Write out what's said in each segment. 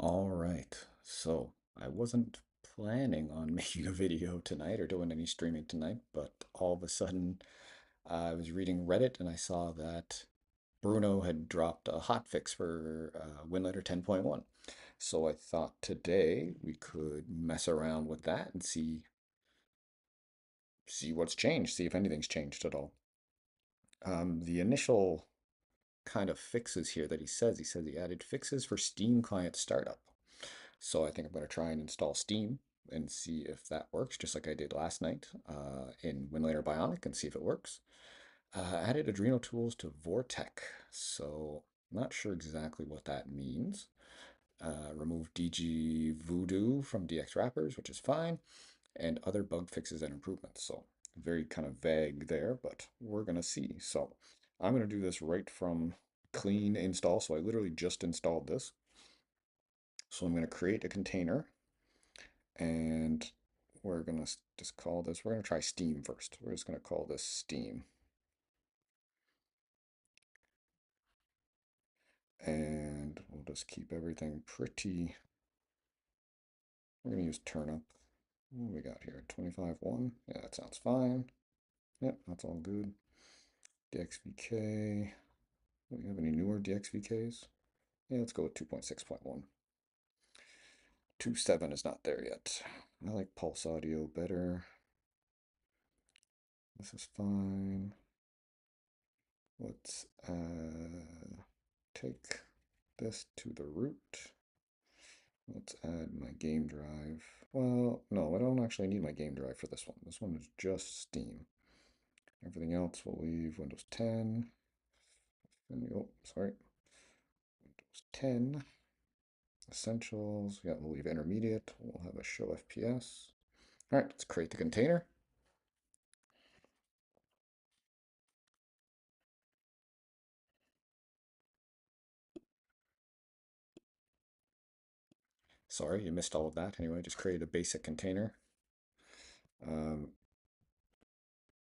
All right, so I wasn't planning on making a video tonight or doing any streaming tonight, but all of a sudden I was reading Reddit and I saw that Bruno had dropped a hotfix for Winlator 10.1. So I thought today we could mess around with that and see what's changed, see if anything's changed at all. The initial kind of fixes here that he says he added fixes for Steam client startup. So I think I'm going to try and install Steam and see if that works, just like I did last night in Winlator Bionic, and see if it works. Added Adrenal tools to Vortec, so not sure exactly what that means. Remove DG Voodoo from DX wrappers, which is fine, and other bug fixes and improvements. So very kind of vague there, but we're going to see. So I'm going to do this right from clean install. So I literally just installed this. So I'm going to create a container and we're going to just call this, we're going to try Steam first. We're just going to call this Steam. And we'll just keep everything pretty. We're going to use turnip. What do we got here? 25.1. Yeah, that sounds fine. Yep, that's all good. DXVK. Do we have any newer DXVKs? Yeah, let's go with 2.6.1. 2.7 is not there yet. I like Pulse Audio better. This is fine. Let's take this to the root. Let's add my game drive. Well, no, I don't actually need my game drive for this one. This one is just Steam. Everything else we'll leave Windows 10. Oh, sorry. Windows 10. Essentials. Yeah, we'll leave intermediate. We'll have a show FPS. All right, let's create the container. Sorry, you missed all of that. Anyway, just create a basic container. Um,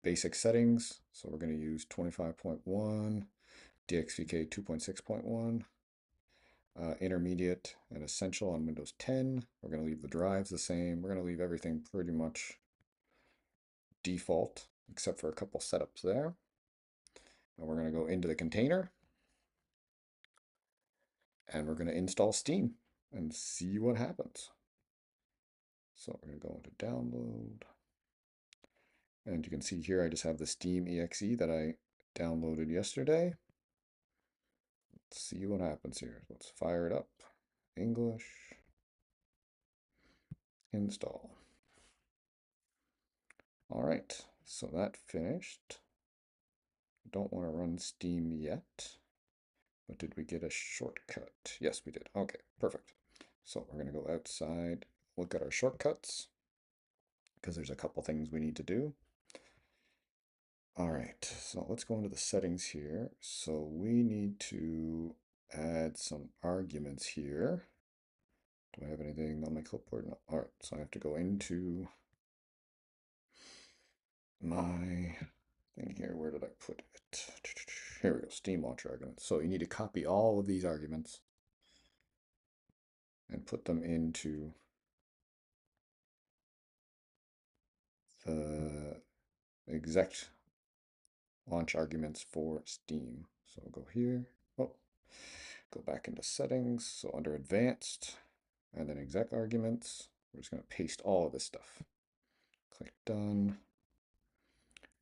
basic settings. So we're going to use 25.1, DXVK 2.6.1, intermediate and essential on Windows 10. We're going to leave the drives the same. We're going to leave everything pretty much default, except for a couple setups there. And we're going to go into the container and we're going to install Steam and see what happens. So we're going to go into download. And you can see here, I just have the Steam exe that I downloaded yesterday. Let's see what happens here. Let's fire it up. English. Install. All right, so that finished. Don't want to run Steam yet, but did we get a shortcut? Yes, we did. Okay, perfect. So we're going to go outside, look at our shortcuts, because there's a couple things we need to do. All right, so let's go into the settings here. So we need to add some arguments here. Do I have anything on my clipboard? No. All right, so I have to go into my thing here. Where did I put it? Here we go, Steam launcher arguments. So you need to copy all of these arguments and put them into the exact launch arguments for Steam. So I'll go here. Oh, go back into settings. So under advanced and then exec arguments, we're just going to paste all of this stuff. Click done.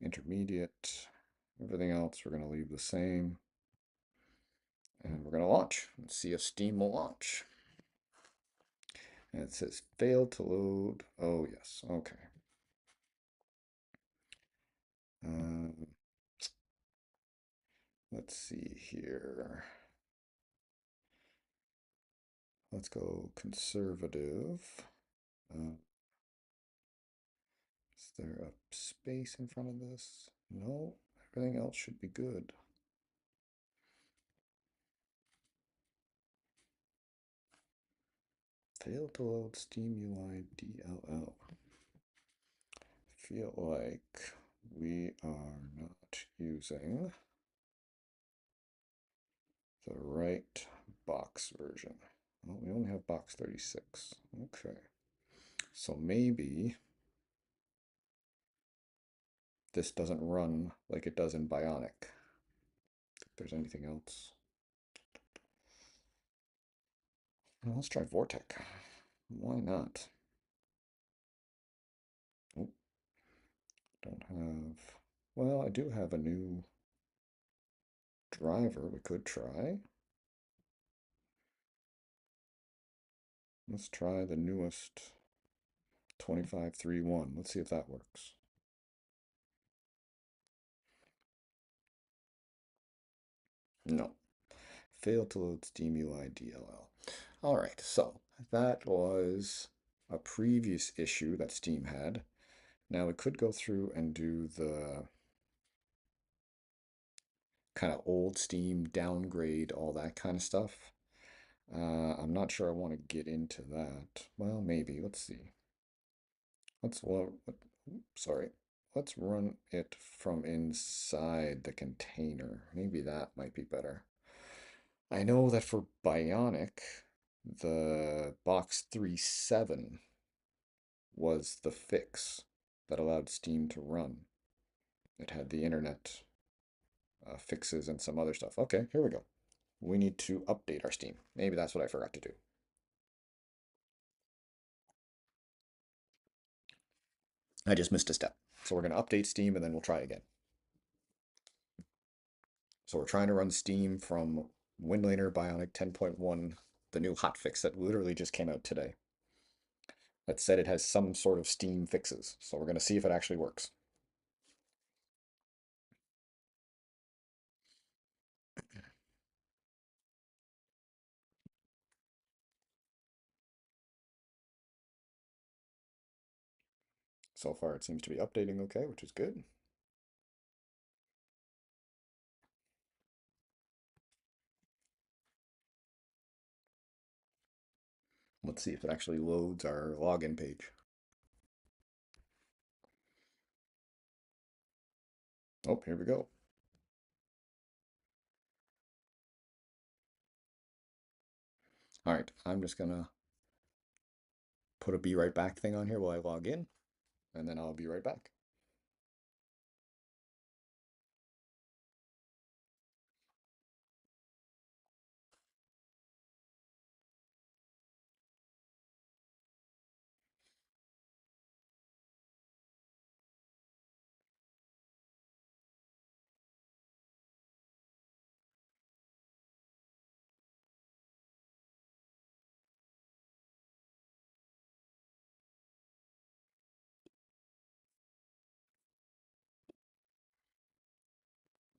Intermediate. Everything else we're going to leave the same. And we're going to launch and see if Steam will launch. And it says failed to load. Oh, yes. Okay. Let's see here. Let's go conservative. Is there a space in front of this? No, everything else should be good. Failed to load Steam UI DLL. Feel like we are not using the right box version. Well, we only have box 36. Okay. So maybe this doesn't run like it does in Bionic. If there's anything else. Well, let's try Vortec. Why not? Oh, don't have. Well, I do have a new driver we could try. Let's try the newest 2531. Let's see if that works. No. Failed to load Steam UI DLL. All right, so that was a previous issue that Steam had. Now we could go through and do the kind of old Steam downgrade, all that kind of stuff. I'm not sure I want to get into that. Well, maybe. Let's see. Sorry. Let's run it from inside the container. Maybe that might be better. I know that for Bionic, the box 3.7 was the fix that allowed Steam to run. It had the internet fixes and some other stuff. Okay, here we go. We need to update our Steam. Maybe that's what I forgot to do. I just missed a step. So we're going to update Steam and then we'll try again. So we're trying to run Steam from Winlator Bionic 10.1, the new hotfix that literally just came out today. That said it has some sort of Steam fixes. So we're going to see if it actually works. So far it seems to be updating okay, which is good. Let's see if it actually loads our login page. Oh, here we go. All right, I'm just gonna put a be right back thing on here while I log in, and then I'll be right back.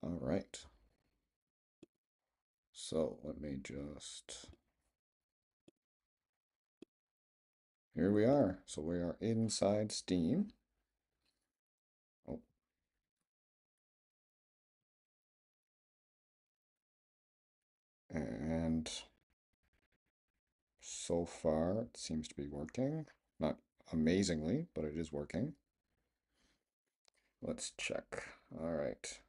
All right. So let me just, here we are. So we are inside Steam. Oh, and so far it seems to be working. Not amazingly, but it is working. Let's check. All right.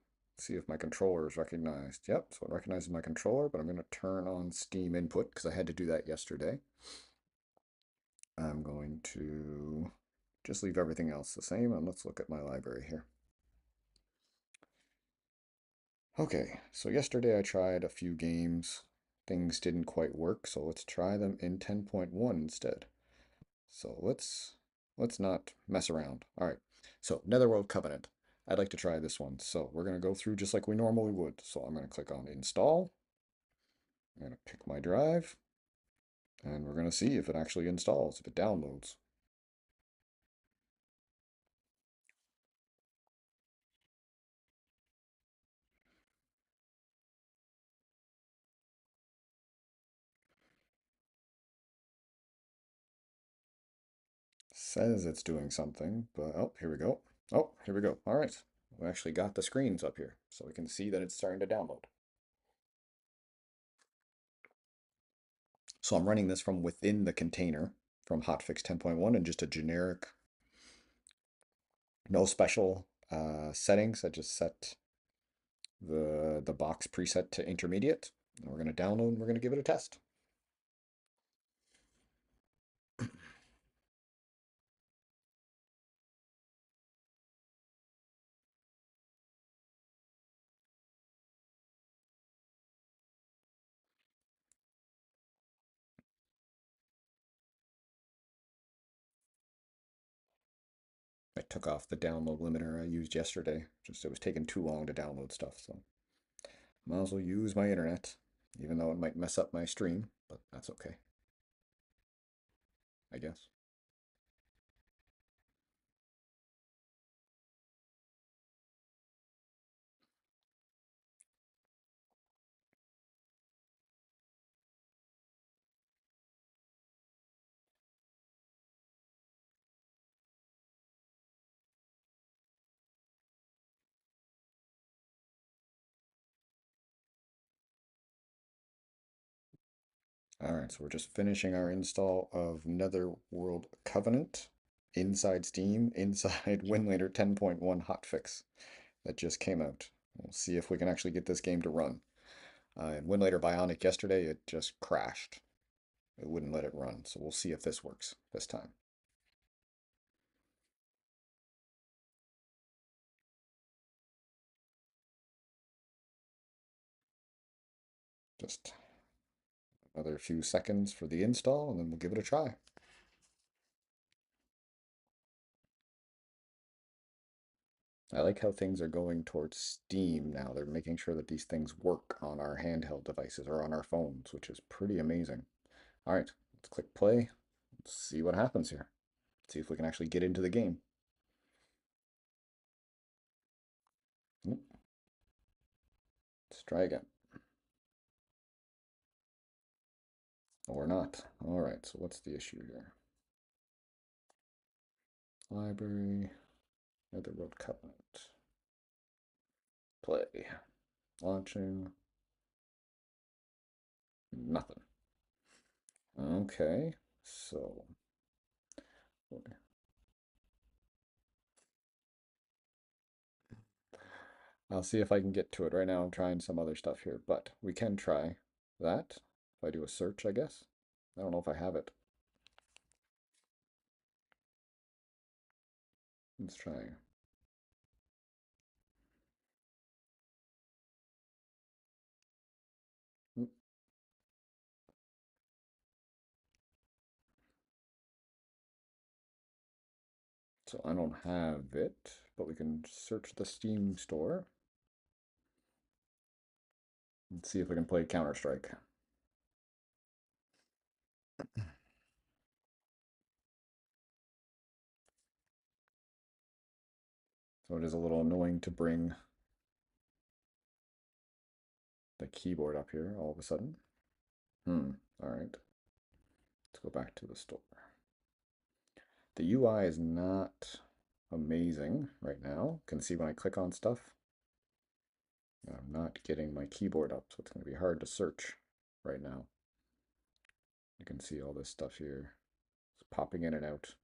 See if my controller is recognized. Yep, so it recognizes my controller, but I'm going to turn on Steam input because I had to do that yesterday. I'm going to just leave everything else the same, and let's look at my library here. Okay, so yesterday I tried a few games. Things didn't quite work, so let's try them in 10.1 instead. So let's not mess around. All right, so Netherworld Covenant. I'd like to try this one. So we're going to go through just like we normally would. So I'm going to click on Install. I'm going to pick my drive. And we're going to see if it actually installs, if it downloads. Says it's doing something, but oh, here we go. Oh, here we go. All right. We actually got the screens up here, so we can see that it's starting to download. So I'm running this from within the container from Hotfix 10.1 and just a generic, no special settings. I just set the box preset to intermediate. And we're going to download and we're going to give it a test. I took off the download limiter I used yesterday. Just it was taking too long to download stuff, so might as well use my internet, even though it might mess up my stream, but that's okay, I guess. All right, so we're just finishing our install of Netherworld Covenant inside Steam, inside Winlator 10.1 hotfix that just came out. We'll see if we can actually get this game to run. In Winlator Bionic yesterday, it just crashed. It wouldn't let it run, so we'll see if this works this time. Just another few seconds for the install, and then we'll give it a try. I like how things are going towards Steam now. They're making sure that these things work on our handheld devices or on our phones, which is pretty amazing. All right, let's click play. Let's see what happens here. See if we can actually get into the game. Let's try again. Or not. All right, so what's the issue here? Library, Netherworld Covenant. Play. Launching. Nothing. Okay, so I'll see if I can get to it. Right now I'm trying some other stuff here, but we can try that. If I do a search, I guess. I don't know if I have it. Let's try. So I don't have it, but we can search the Steam store and see if we can play Counter-Strike. So it is a little annoying to bring the keyboard up here all of a sudden. All right. Let's go back to the store. The UI is not amazing right now. You can see when I click on stuff, I'm not getting my keyboard up, so it's going to be hard to search right now. You can see all this stuff here. It's popping in and out,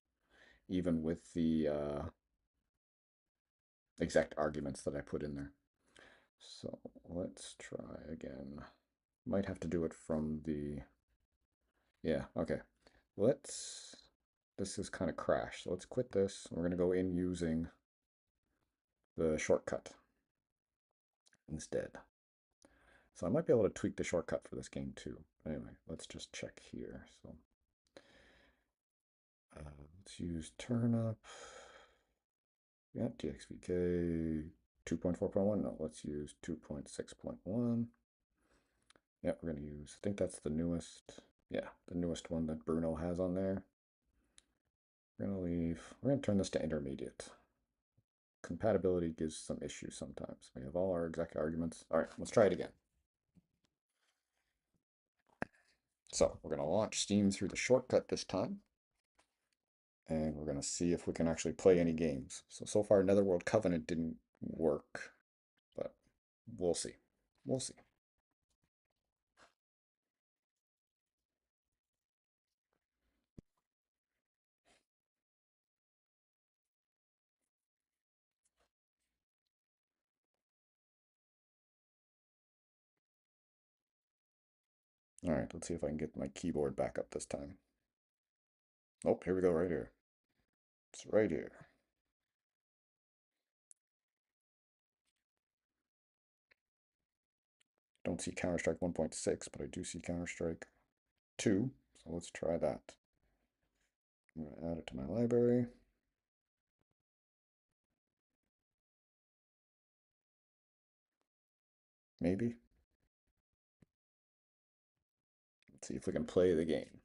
even with the exact arguments that I put in there. So let's try again. Might have to do it from the, yeah, okay. This is kind of crashed, so let's quit this. We're gonna go in using the shortcut instead. So I might be able to tweak the shortcut for this game too. Anyway, let's just check here. So let's use turnip. Yeah, TXVK 2.4.1. No, let's use 2.6.1. Yeah, we're going to use, I think that's the newest, yeah, the newest one that Bruno has on there. We're going to turn this to intermediate. Compatibility gives some issues sometimes. We have all our exact arguments. All right, let's try it again. So we're going to launch Steam through the shortcut this time. And we're going to see if we can actually play any games. So far, Netherworld Covenant didn't work, but we'll see. We'll see. All right, let's see if I can get my keyboard back up this time. Oh, here we go, right here. It's right here. Don't see Counter-Strike 1.6, but I do see Counter-Strike 2, so let's try that. I'm going to add it to my library. maybe. Let's see if we can play the game.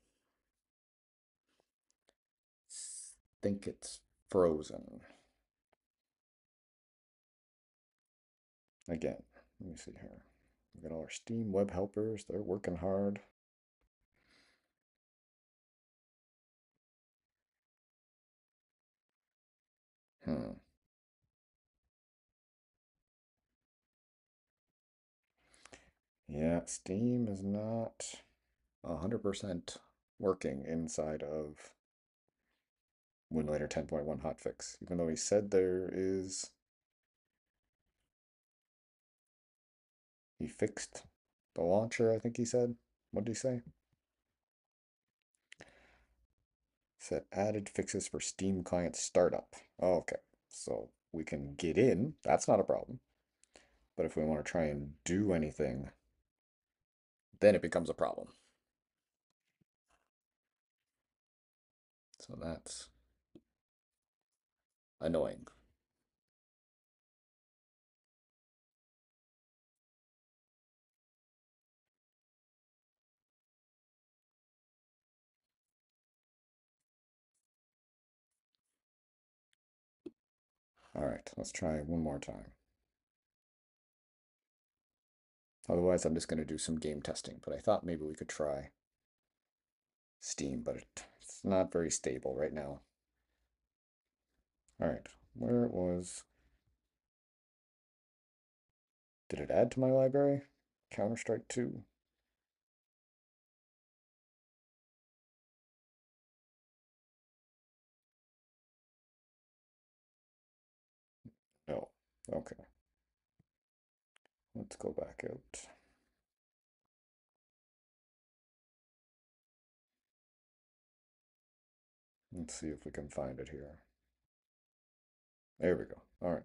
Think it's frozen. Again, let me see here. We got all our Steam web helpers. They're working hard. Hmm. Yeah, Steam is not 100% working inside of Winlator 10.1 hotfix, even though he said he fixed the launcher, I think he said. What did he say? He said added fixes for Steam client startup. Oh, okay, so we can get in. That's not a problem. But if we want to try and do anything, then it becomes a problem. So that's annoying. All right, let's try one more time. Otherwise, I'm just going to do some game testing, but I thought maybe we could try Steam, but it's not very stable right now. All right, where it was. Did it add to my library? Counter-Strike 2? No. Okay, let's go back out. Let's see if we can find it here. There we go. All right.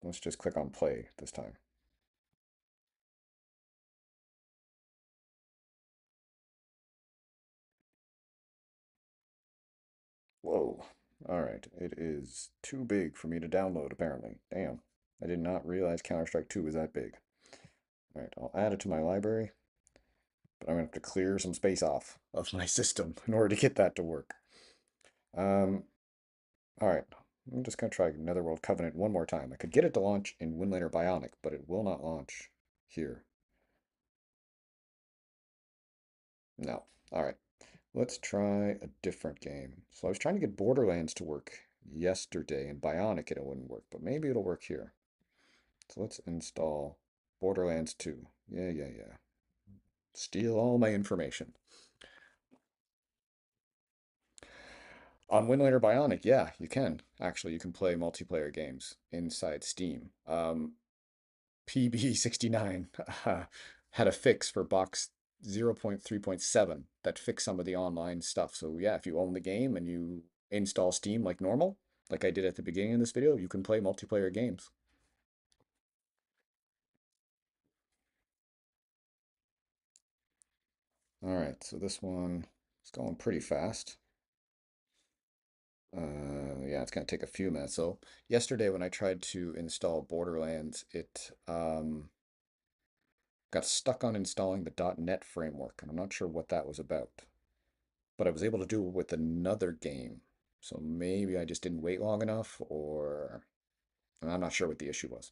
Let's just click on play this time. Whoa. All right. It is too big for me to download, apparently. Damn. I did not realize Counter-Strike 2 was that big. All right, I'll add it to my library, but I'm gonna have to clear some space off of my system in order to get that to work. Um, all right. I'm just gonna try Netherworld Covenant one more time. I could get it to launch in Winlator Bionic, but it will not launch here. No. All right. Let's try a different game. So I was trying to get Borderlands to work yesterday in Bionic and it wouldn't work, but maybe it'll work here. So let's install Borderlands 2. Yeah. Steal all my information. On Winlator Bionic, yeah, you can. Actually, you can play multiplayer games inside Steam. PB69 had a fix for box 0.3.7 that fixed some of the online stuff. So yeah, if you own the game and you install Steam like normal, like I did at the beginning of this video, you can play multiplayer games. All right, so this one is going pretty fast. Yeah, it's gonna take a few minutes. So yesterday when I tried to install Borderlands, it got stuck on installing the .NET framework, and I'm not sure what that was about. But I was able to do it with another game. So maybe I just didn't wait long enough, or I'm not sure what the issue was.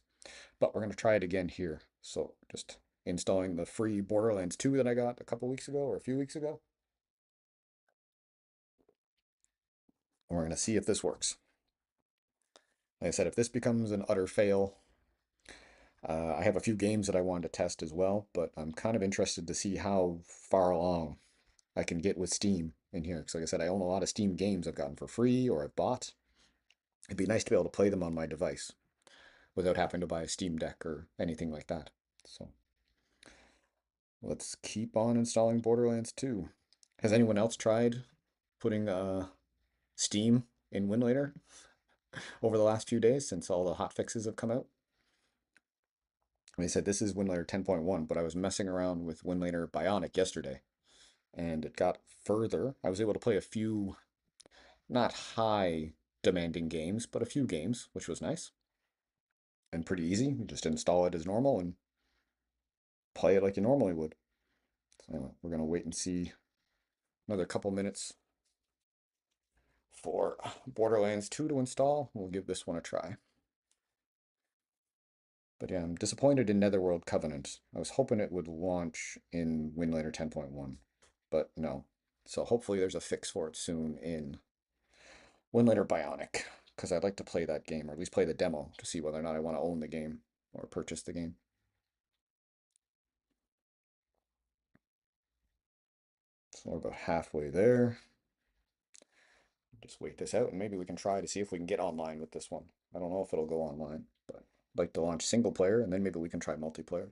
But we're going to try it again here. So just installing the free Borderlands 2 that I got a couple weeks ago or a few weeks ago. And we're going to see if this works. Like I said, if this becomes an utter fail, I have a few games that I wanted to test as well, but I'm kind of interested to see how far along I can get with Steam in here. Because like I said, I own a lot of Steam games I've gotten for free or I've bought. It'd be nice to be able to play them on my device without having to buy a Steam Deck or anything like that. So let's keep on installing Borderlands 2. Has anyone else tried putting Steam in Winlator over the last few days since all the hot fixes have come out? They said this is Winlator 10.1, but I was messing around with Winlator Bionic yesterday, and it got further. I was able to play a few not high demanding games, but a few games, which was nice. and pretty easy. You just install it as normal and play it like you normally would. So anyway, we're gonna wait and see another couple minutes for Borderlands 2 to install. We'll give this one a try. But yeah, I'm disappointed in Netherworld Covenant. I was hoping it would launch in Winlator 10.1, but no. So hopefully there's a fix for it soon in Winlator Bionic, because I'd like to play that game, or at least play the demo, to see whether or not I want to own the game or purchase the game. So we're about halfway there. Just wait this out, and maybe we can try to see if we can get online with this one. I don't know if it'll go online, but I'd like to launch single player, and then maybe we can try multiplayer.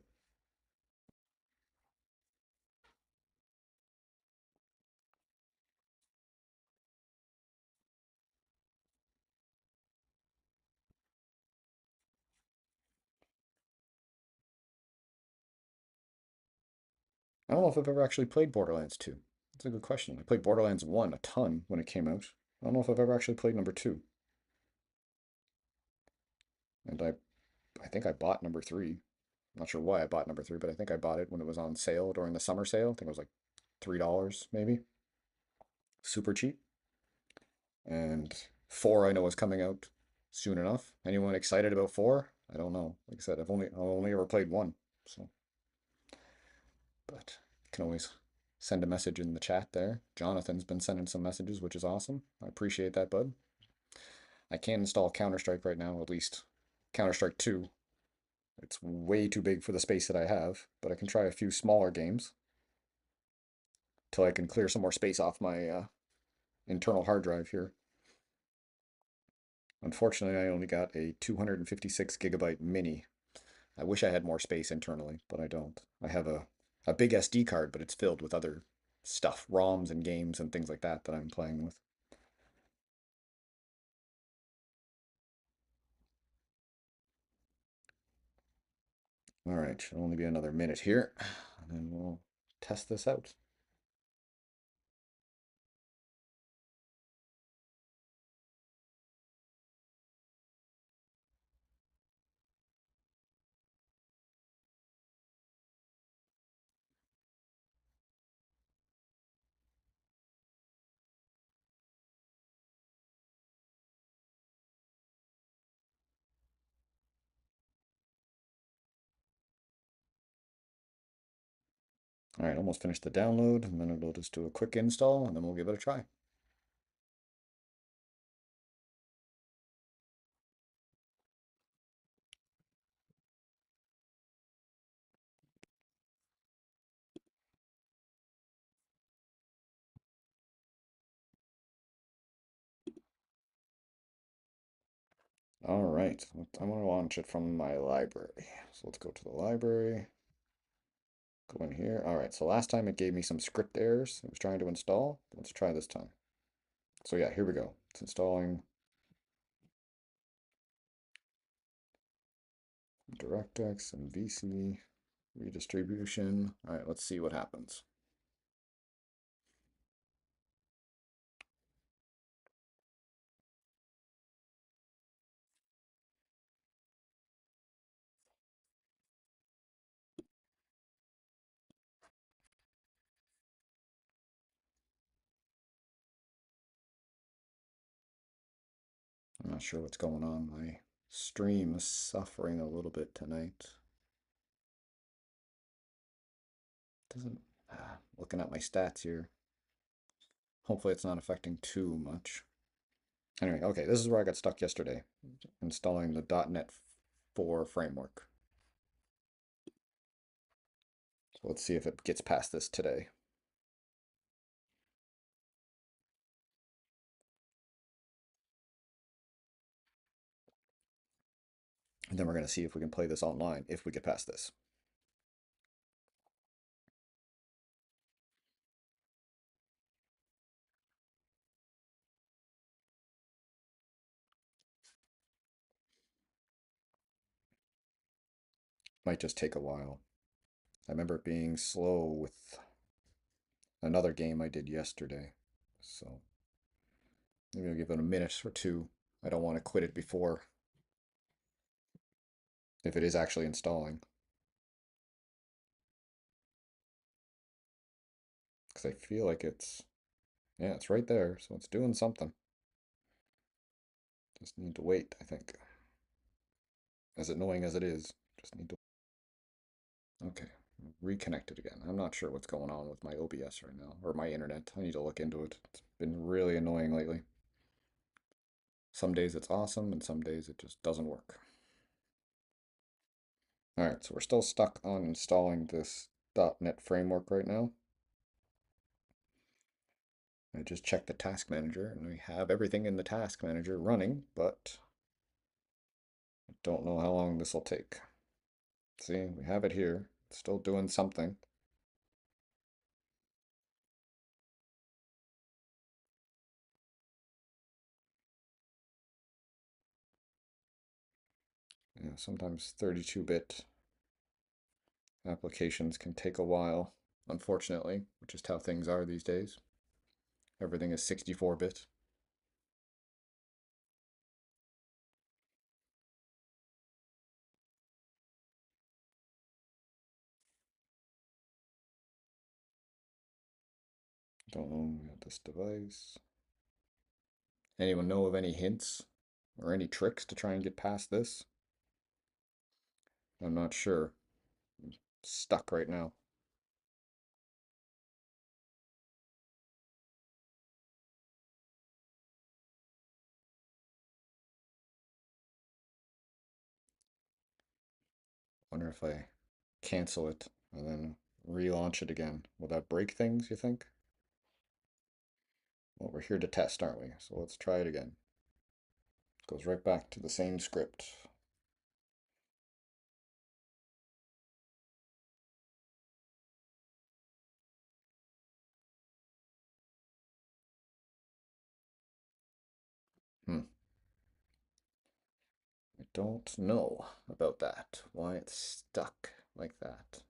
I don't know if I've ever actually played Borderlands 2. That's a good question. I played Borderlands 1 a ton when it came out. I don't know if I've ever actually played number 2. And I think I bought number 3. I'm not sure why I bought number 3, but I think I bought it when it was on sale during the summer sale. I think it was like $3 maybe. Super cheap. And 4 I know is coming out soon enough. Anyone excited about 4? I don't know. Like I said, I've only ever played 1. So, but you can always send a message in the chat there. Jonathan's been sending some messages, which is awesome. I appreciate that, bud. I can't install Counter-Strike right now, at least Counter-Strike 2. It's way too big for the space that I have, but I can try a few smaller games till I can clear some more space off my internal hard drive here. Unfortunately, I only got a 256 gigabyte mini. I wish I had more space internally, but I don't. I have a big SD card, but it's filled with other stuff, ROMs and games and things like that that I'm playing with. All right, should only be another minute here, and then we'll test this out. All right, almost finished the download, and then it'll just do a quick install, and then we'll give it a try. All right, I'm gonna launch it from my library. So let's go to the library, go in here. All right, so last time it gave me some script errors. It was trying to install. Let's try this time. So yeah, here we go. It's installing DirectX and VC redistribution. All right, let's see what happens. I'm not sure what's going on. My stream is suffering a little bit tonight. Doesn't, looking at my stats here. Hopefully it's not affecting too much. Anyway, okay, this is where I got stuck yesterday, installing the .NET 4 framework. So let's see if it gets past this today. And then we're going to see if we can play this online if we get past this. Might just take a while. I remember it being slow with another game I did yesterday. So maybe I'll give it a minute or two. I don't want to quit it before if it is actually installing. Because I feel like yeah, it's right there, so it's doing something. Just need to wait, I think. As annoying as it is, just need to. Okay, reconnected again. I'm not sure what's going on with my OBS right now, or my internet. I need to look into it. It's been really annoying lately. Some days it's awesome, and some days it just doesn't work. Alright, so we're still stuck on installing this .NET framework right now. I just checked the task manager, and we have everything in the task manager running, but I don't know how long this will take. See, we have it here. It's still doing something. Yeah, sometimes 32-bit applications can take a while, unfortunately, which is how things are these days. Everything is 64-bit. Don't know about this device. Anyone know of any hints or any tricks to try and get past this? I'm not sure. I'm stuck right now. Wonder if I cancel it and then relaunch it again. Will that break things, you think? Well, we're here to test, aren't we? So let's try it again. Goes right back to the same script. Hmm. I don't know about that. Why it's stuck like that.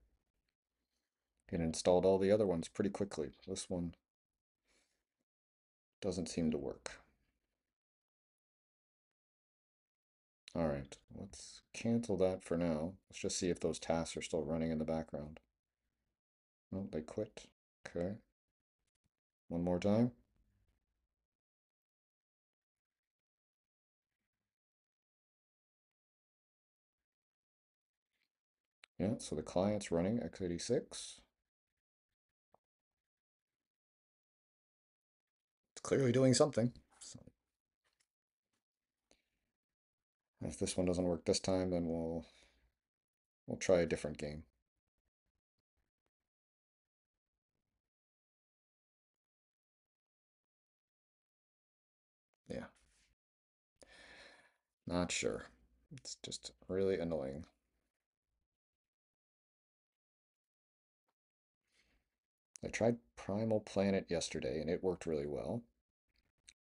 It installed all the other ones pretty quickly. This one doesn't seem to work. Alright, let's cancel that for now. Let's just see if those tasks are still running in the background. Oh, they quit. Okay. One more time. Yeah, so the client's running x86. It's clearly doing something. So if this one doesn't work this time, then we'll try a different game. Yeah, not sure. It's just really annoying. I tried Primal Planet yesterday and it worked really well.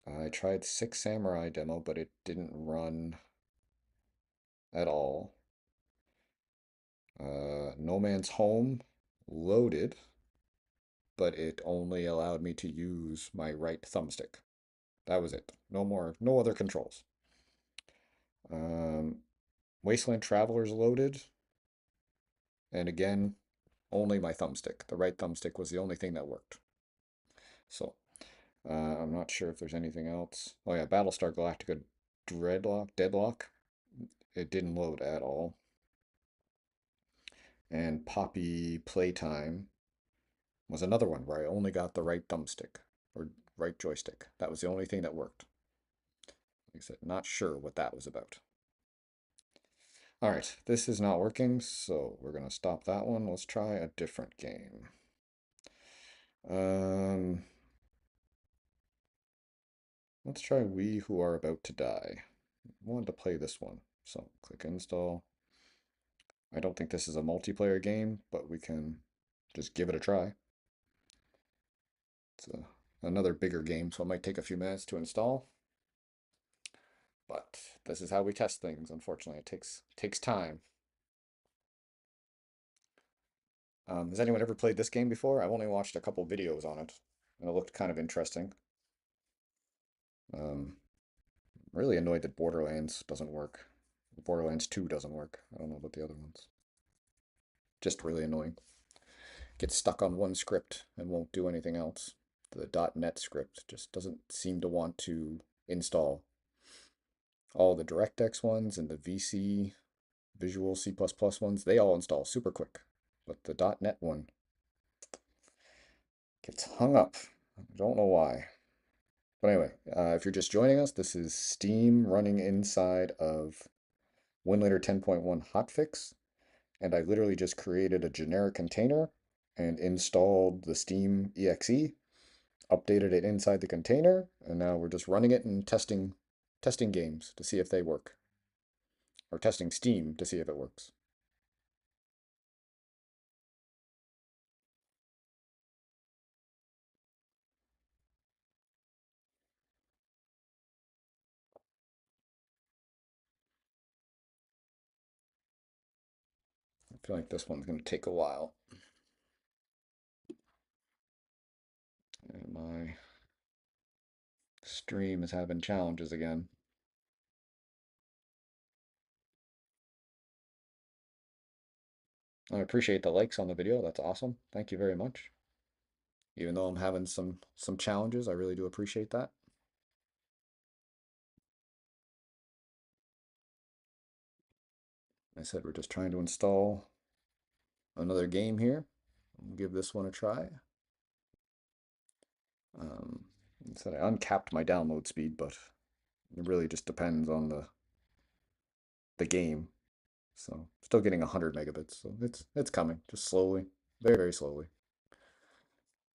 I tried Six Samurai demo, but it didn't run at all. No Man's Home loaded, but it only allowed me to use my right thumbstick. That was it. No more, no other controls. Um, Wasteland Travelers loaded, and again, only my thumbstick. The right thumbstick was the only thing that worked. So, I'm not sure if there's anything else. Oh yeah, Battlestar Galactica Deadlock. It didn't load at all. And Poppy Playtime was another one where I only got the right thumbstick or right joystick. That was the only thing that worked. Like I said, not sure what that was about. All right, this is not working, so we're gonna stop that one. Let's try a different game. Um, let's try We Who Are About to Die. I wanted to play this one, so click install. I don't think this is a multiplayer game, but we can just give it a try. It's another bigger game, so it might take a few minutes to install. But this is how we test things. Unfortunately, it takes time. Has anyone ever played this game before? I've only watched a couple videos on it, and it looked kind of interesting. Um, really annoyed that Borderlands doesn't work. Borderlands 2 doesn't work. I don't know about the other ones. Just really annoying. Gets stuck on one script and won't do anything else. The .NET script just doesn't seem to want to install. All the DirectX ones and the VC, Visual C++ ones, they all install super quick. But the .NET one gets hung up. I don't know why. But anyway, if you're just joining us, this is Steam running inside of Winlator 10.1 Hotfix. And I literally just created a generic container and installed the Steam exe, updated it inside the container, and now we're just running it and testing games to see if they work. Or testing Steam to see if it works. I feel like this one's going to take a while. And my stream is having challenges again. I appreciate the likes on the video. That's awesome. Thank you very much. Even though I'm having some challenges, I really do appreciate that. I said we're just trying to install another game here. We'll give this one a try. I said I uncapped my download speed, but it really just depends on the game. So still getting 100 megabits, so it's coming, just slowly, very, very slowly.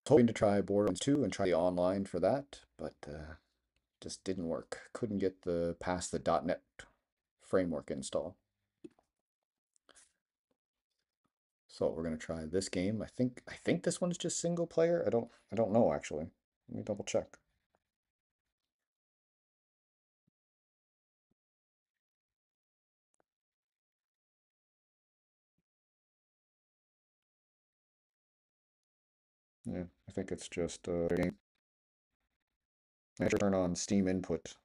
Hoping to try Borderlands 2 and try the online for that, but just didn't work. Couldn't get the past the .NET framework install. So we're gonna try this game. I think this one's just single player. I don't know actually. Let me double check. Yeah, I think it's just a game. I should turn on Steam input,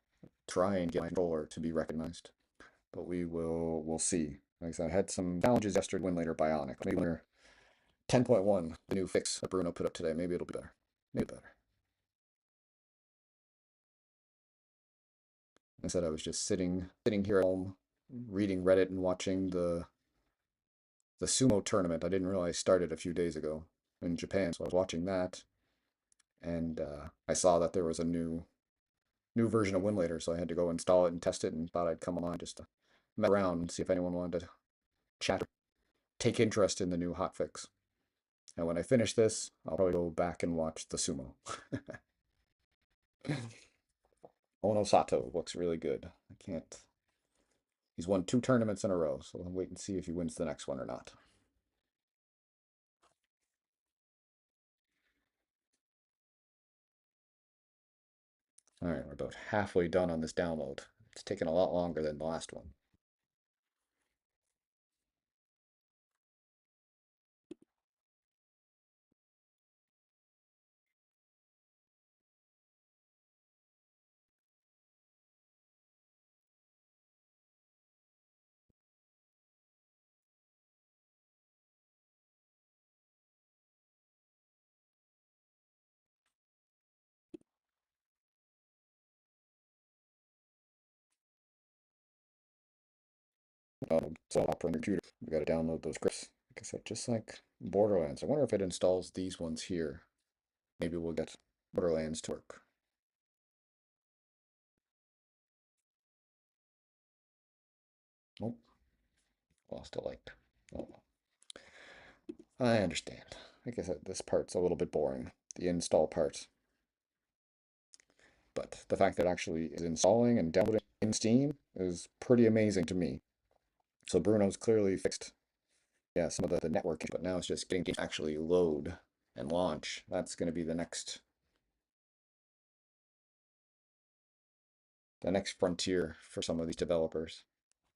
try and get my controller to be recognized. But we'll see. Like I said, I had some challenges yesterday. Winlator Bionic. Maybe Winlator 10.1, the new fix that Bruno put up today. Maybe it'll be better. Maybe better. I said I was just sitting here at home, reading Reddit and watching the sumo tournament. I didn't realize started a few days ago in Japan, so I was watching that, and I saw that there was a new version of Winlator, so I had to go install it and test it, and thought I'd come online just to mess around and see if anyone wanted to chat, or take interest in the new hotfix. And when I finish this, I'll probably go back and watch the sumo. Ono Sato looks really good. I can't. He's won 2 tournaments in a row, so I'll wait and see if he wins the next one or not. All right, we're about halfway done on this download. It's taken a lot longer than the last one. So Opera on your computer. We got to download those scripts. Like I said, just like Borderlands. I wonder if it installs these ones here. Maybe we'll get Borderlands to work. Oh, lost a light. Oh, I understand. Like I said, this part's a little bit boring. The install part. But the fact that it actually is installing and downloading in Steam is pretty amazing to me. So Bruno's clearly fixed, yeah, some of the networking, but now it's just getting games actually load and launch. That's going to be the next frontier for some of these developers.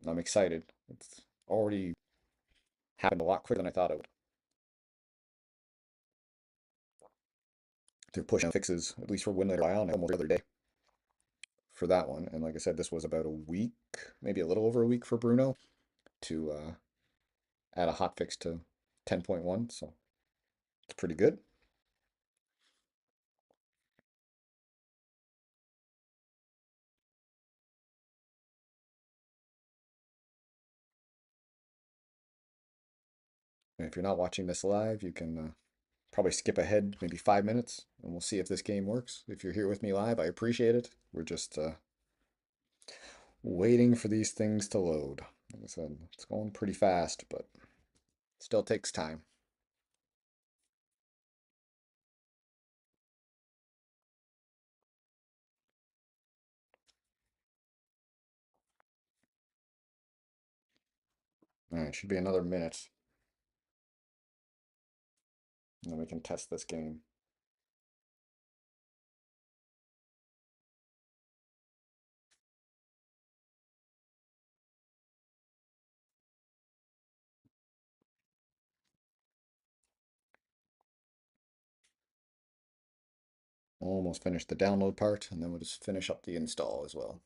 I'm excited. It's already happened a lot quicker than I thought it would. They're pushing fixes, at least for Winlator Bionic, almost every other day for that one. And like I said, this was about a week, maybe a little over a week for Bruno to add a hotfix to 10.1. So it's pretty good. And if you're not watching this live, you can probably skip ahead maybe 5 minutes and we'll see if this game works. If you're here with me live, I appreciate it. We're just waiting for these things to load. Like I said, it's going pretty fast, but still takes time. All right, should be another minute, and then we can test this game. Almost finished the download part, and then we'll just finish up the install as well.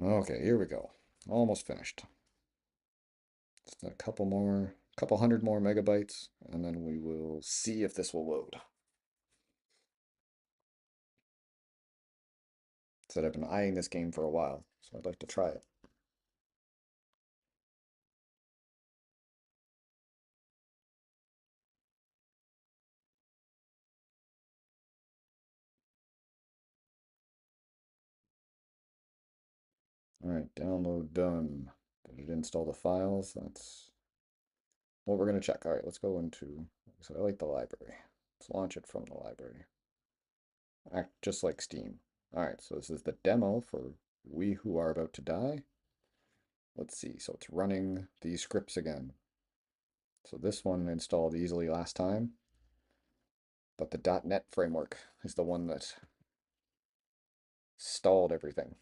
Okay, here we go. Almost finished. Just a couple hundred more megabytes, and then we will see if this will load. Said I've been eyeing this game for a while, so I'd like to try it. All right, download done. Did it install the files? That's what we're going to check. All right, let's go into, so I like the library. Let's launch it from the library. Act just like Steam. All right, so this is the demo for We Who Are About to Die. Let's see, so it's running these scripts again. So this one installed easily last time, but the .NET framework is the one that stalled everything.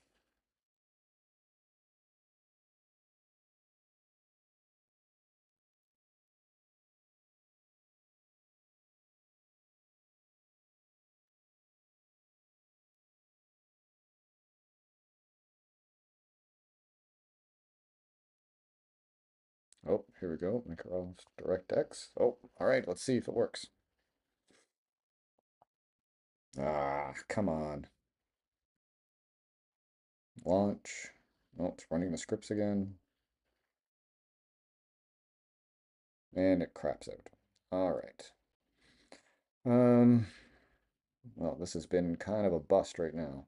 Oh, here we go. Microsoft DirectX. Oh, all right, let's see if it works. Ah, come on. Launch. Oh, it's running the scripts again. And it craps out. All right. Well, this has been kind of a bust right now.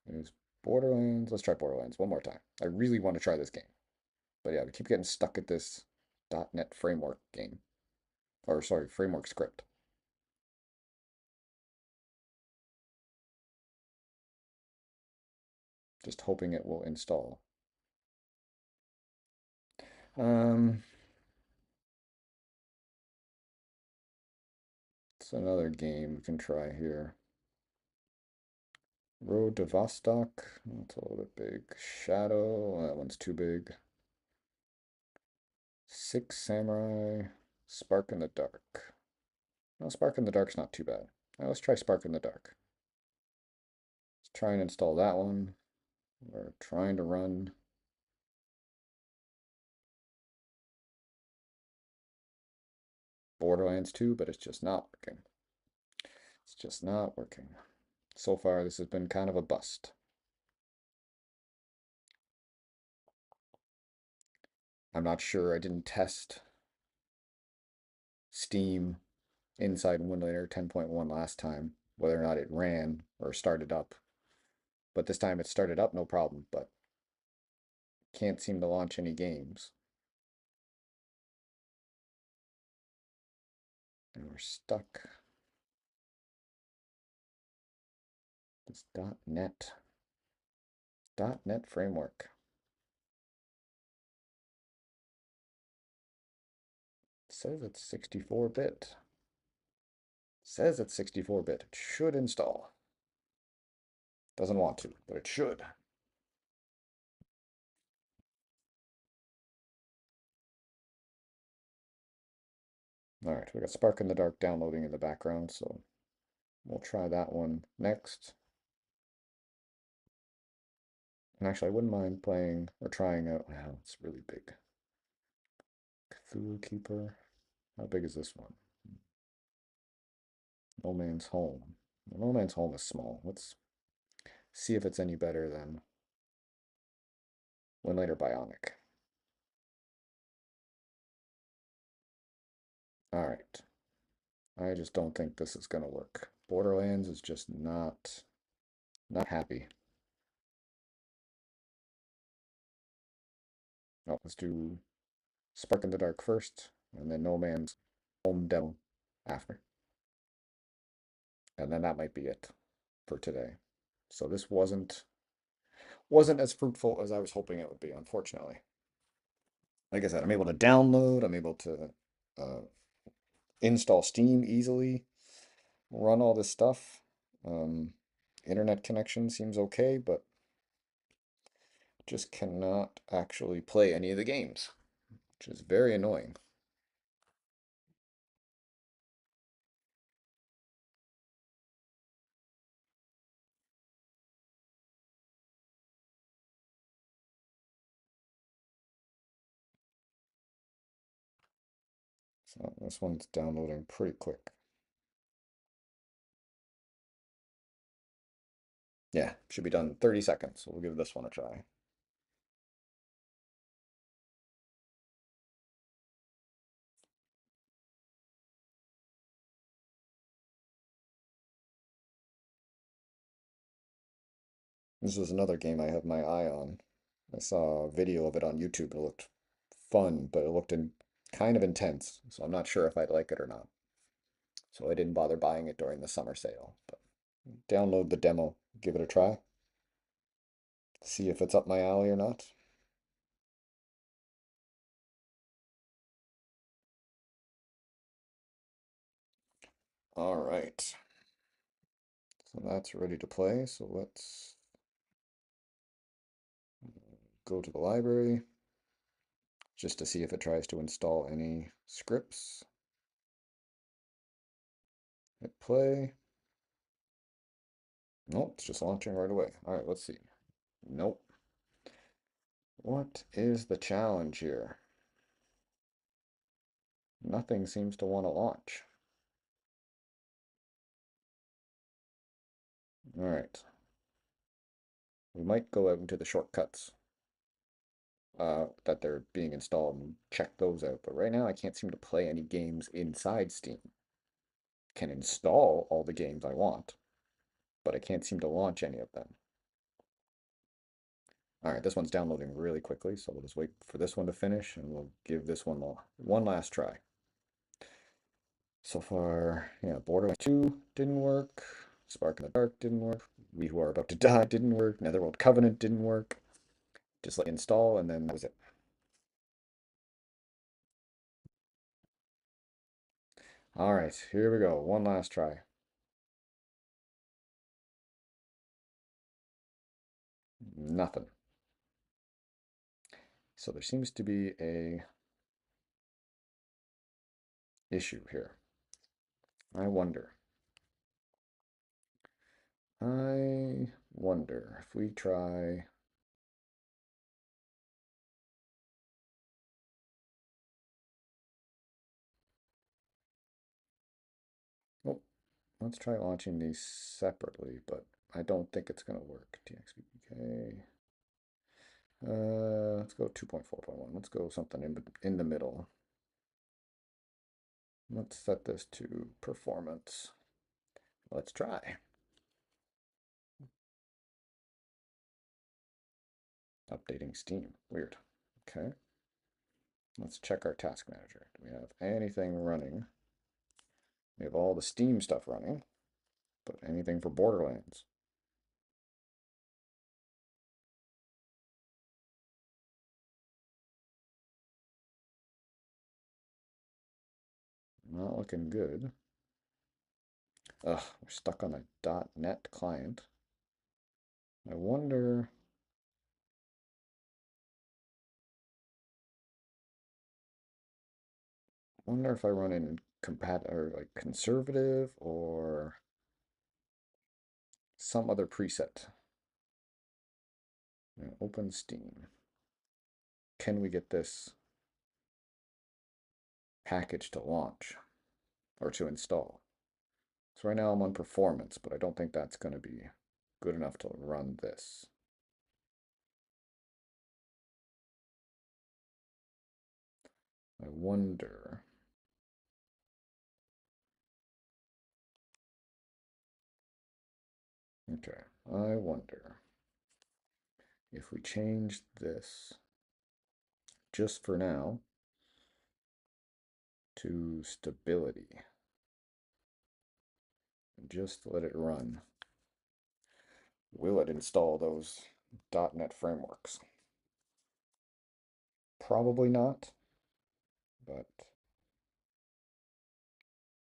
There's Borderlands. Let's try Borderlands one more time. I really want to try this game. But yeah, we keep getting stuck at this .NET framework game. Or sorry, framework script. Just hoping it will install. Um, it's another game we can try here. Road to Vostok. That's a little bit big. Shadow. That one's too big. Six Samurai. Spark in the Dark. No, Spark in the Dark's not too bad. Now let's try Spark in the Dark. Let's try and install that one. We're trying to run Borderlands 2, but it's just not working. It's just not working. So far, this has been kind of a bust. I'm not sure. I didn't test Steam inside Winlator 10.1 last time, whether or not it ran or started up. But this time it started up no problem, but can't seem to launch any games. And we're stuck. This .NET framework. It says it's 64-bit. Says it's 64-bit. It should install. Doesn't want to, but it should. All right, we got Spark in the Dark downloading in the background, so we'll try that one next. And actually, I wouldn't mind playing or trying out. Wow, it's really big. Cthulhu Keeper. How big is this one? No Man's Home. No Man's Home is small. Let's see if it's any better than Winlator Bionic. All right. I just don't think this is going to work. Borderlands is just not happy. Oh, let's do Spark in the Dark first, and then No Man's Home demo after. And then that might be it for today. So this wasn't as fruitful as I was hoping it would be, unfortunately. Like I said, I'm able to download, I'm able to uh, install Steam easily, run all this stuff. Um, Internet connection seems okay, but just cannot actually play any of the games, which is very annoying. So this one's downloading pretty quick. Yeah, should be done in 30 seconds. So we'll give this one a try. This is another game I have my eye on. I saw a video of it on YouTube. It looked fun, but it looked kind of intense. So I'm not sure if I'd like it or not. So I didn't bother buying it during the summer sale. But download the demo, give it a try, see if it's up my alley or not. All right. So that's ready to play. So let's go to the library just to see if it tries to install any scripts. Hit play. Nope, it's just launching right away. All right, let's see. Nope. What is the challenge here? Nothing seems to want to launch. All right. We might go out into the shortcuts that they're being installed and check those out. But right now I can't seem to play any games inside Steam. Can install all the games I want, but I can't seem to launch any of them. All right, this one's downloading really quickly, so we'll just wait for this one to finish and we'll give this one last try. So far, yeah, Borderlands 2 didn't work. Spark in the Dark didn't work. We Who Are About to Die didn't work. Netherworld Covenant didn't work. Just let install and then that was it. All right, here we go. One last try. Nothing. So there seems to be a issue here. I wonder. I wonder if we try. let's try launching these separately, but I don't think it's going to work. TXVPK. Let's go 2.4.1. Let's go something in the middle. Let's set this to performance. Let's try. Updating Steam. Weird. Okay. Let's check our task manager. Do we have anything running? We have all the Steam stuff running, but anything for Borderlands? Not looking good. Ugh, we're stuck on a .NET client. I wonder if I run in or like conservative or some other preset. Open Steam. Can we get this package to launch or to install? So right now I'm on performance, but I don't think that's going to be good enough to run this. I wonder. Okay, I wonder if we change this just for now to stability and just let it run. Will it install those .NET frameworks? Probably not, but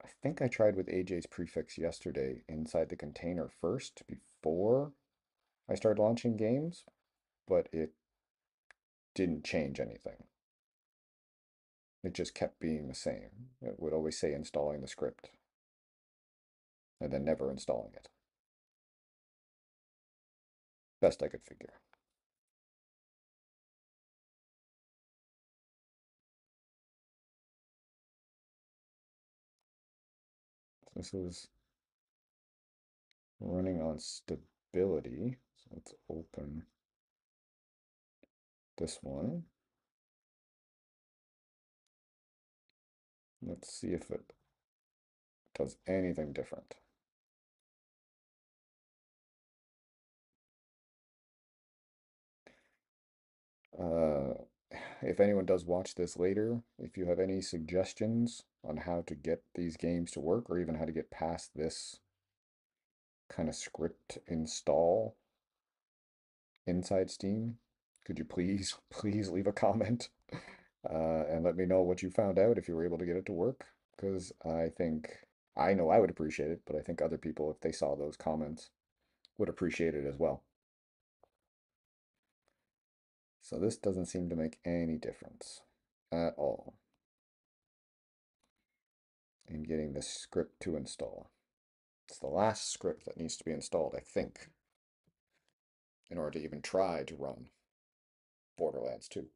I think I tried with AJ's prefix yesterday inside the container first before I started launching games, but it didn't change anything. It just kept being the same. It would always say installing the script and then never installing it. Best I could figure. This is running on stability. So let's open this one. Let's see if it does anything different. Uh, if anyone does watch this later, if you have any suggestions on how to get these games to work or even how to get past this kind of script install inside Steam, could you please, please leave a comment and let me know what you found out if you were able to get it to work? Because I know I would appreciate it, but I think other people, if they saw those comments, would appreciate it as well. So this doesn't seem to make any difference at all in getting this script to install. It's the last script that needs to be installed, I think, in order to even try to run Borderlands 2.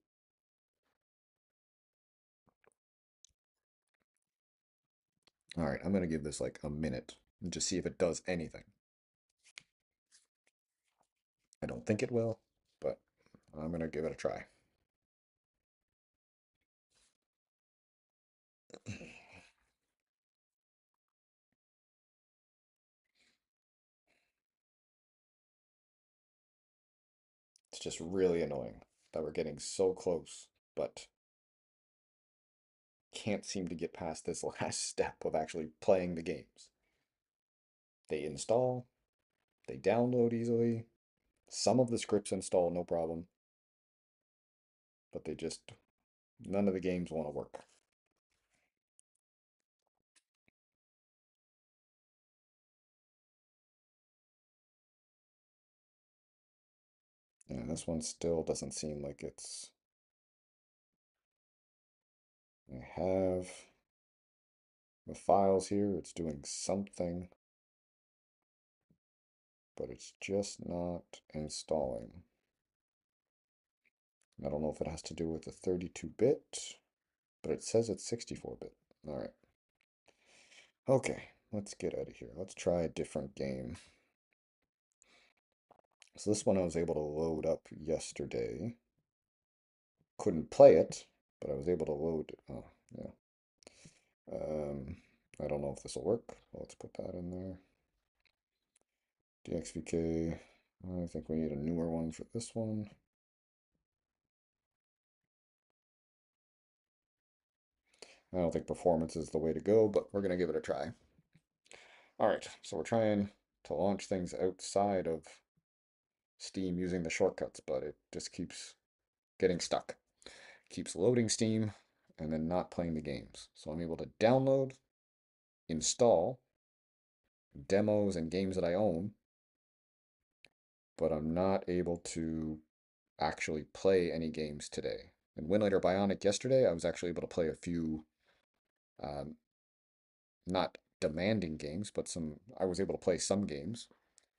All right, I'm going to give this like a minute and just see if it does anything. I don't think it will, but I'm going to give it a try. It's just really annoying that we're getting so close, but can't seem to get past this last step of actually playing the games. They install, they download easily. Some of the scripts install no problem, but none of the games want to work. Yeah, this one still doesn't seem like it's. I have the files here, it's doing something, but it's just not installing. I don't know if it has to do with the 32-bit, but it says it's 64-bit. All right. Okay, let's get out of here. Let's try a different game. So this one I was able to load up yesterday. Couldn't play it, but I was able to load. Oh, yeah. Um, I don't know if this will work. Let's put that in there. DXVK. I think we need a newer one for this one. I don't think performance is the way to go, but we're going to give it a try. All right, so we're trying to launch things outside of Steam using the shortcuts, but it just keeps getting stuck. Keeps loading Steam and then not playing the games. So I'm able to download, install demos and games that I own, but I'm not able to actually play any games today. In Winlator Bionic yesterday, I was actually able to play a few, um, not demanding games, but I was able to play some games.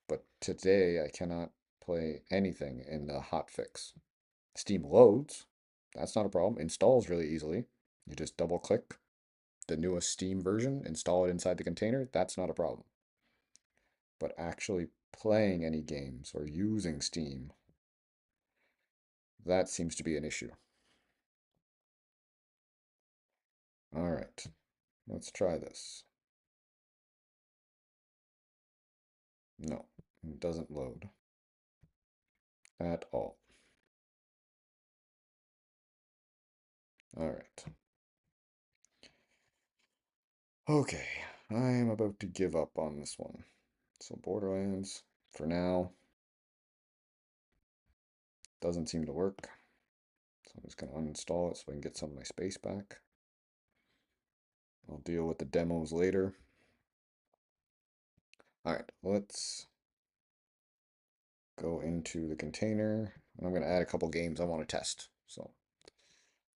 But today I cannot play anything in the hotfix. Steam loads, that's not a problem. Installs really easily. You just double click the newest Steam version, install it inside the container, that's not a problem. But actually playing any games or using Steam, that seems to be an issue. All right, let's try this. No, it doesn't load at all. All right. Okay, I am about to give up on this one. So Borderlands, for now, doesn't seem to work. So I'm just going to uninstall it so I can get some of my space back. I'll deal with the demos later. All right, let's go into the container. And I'm going to add a couple games I want to test. So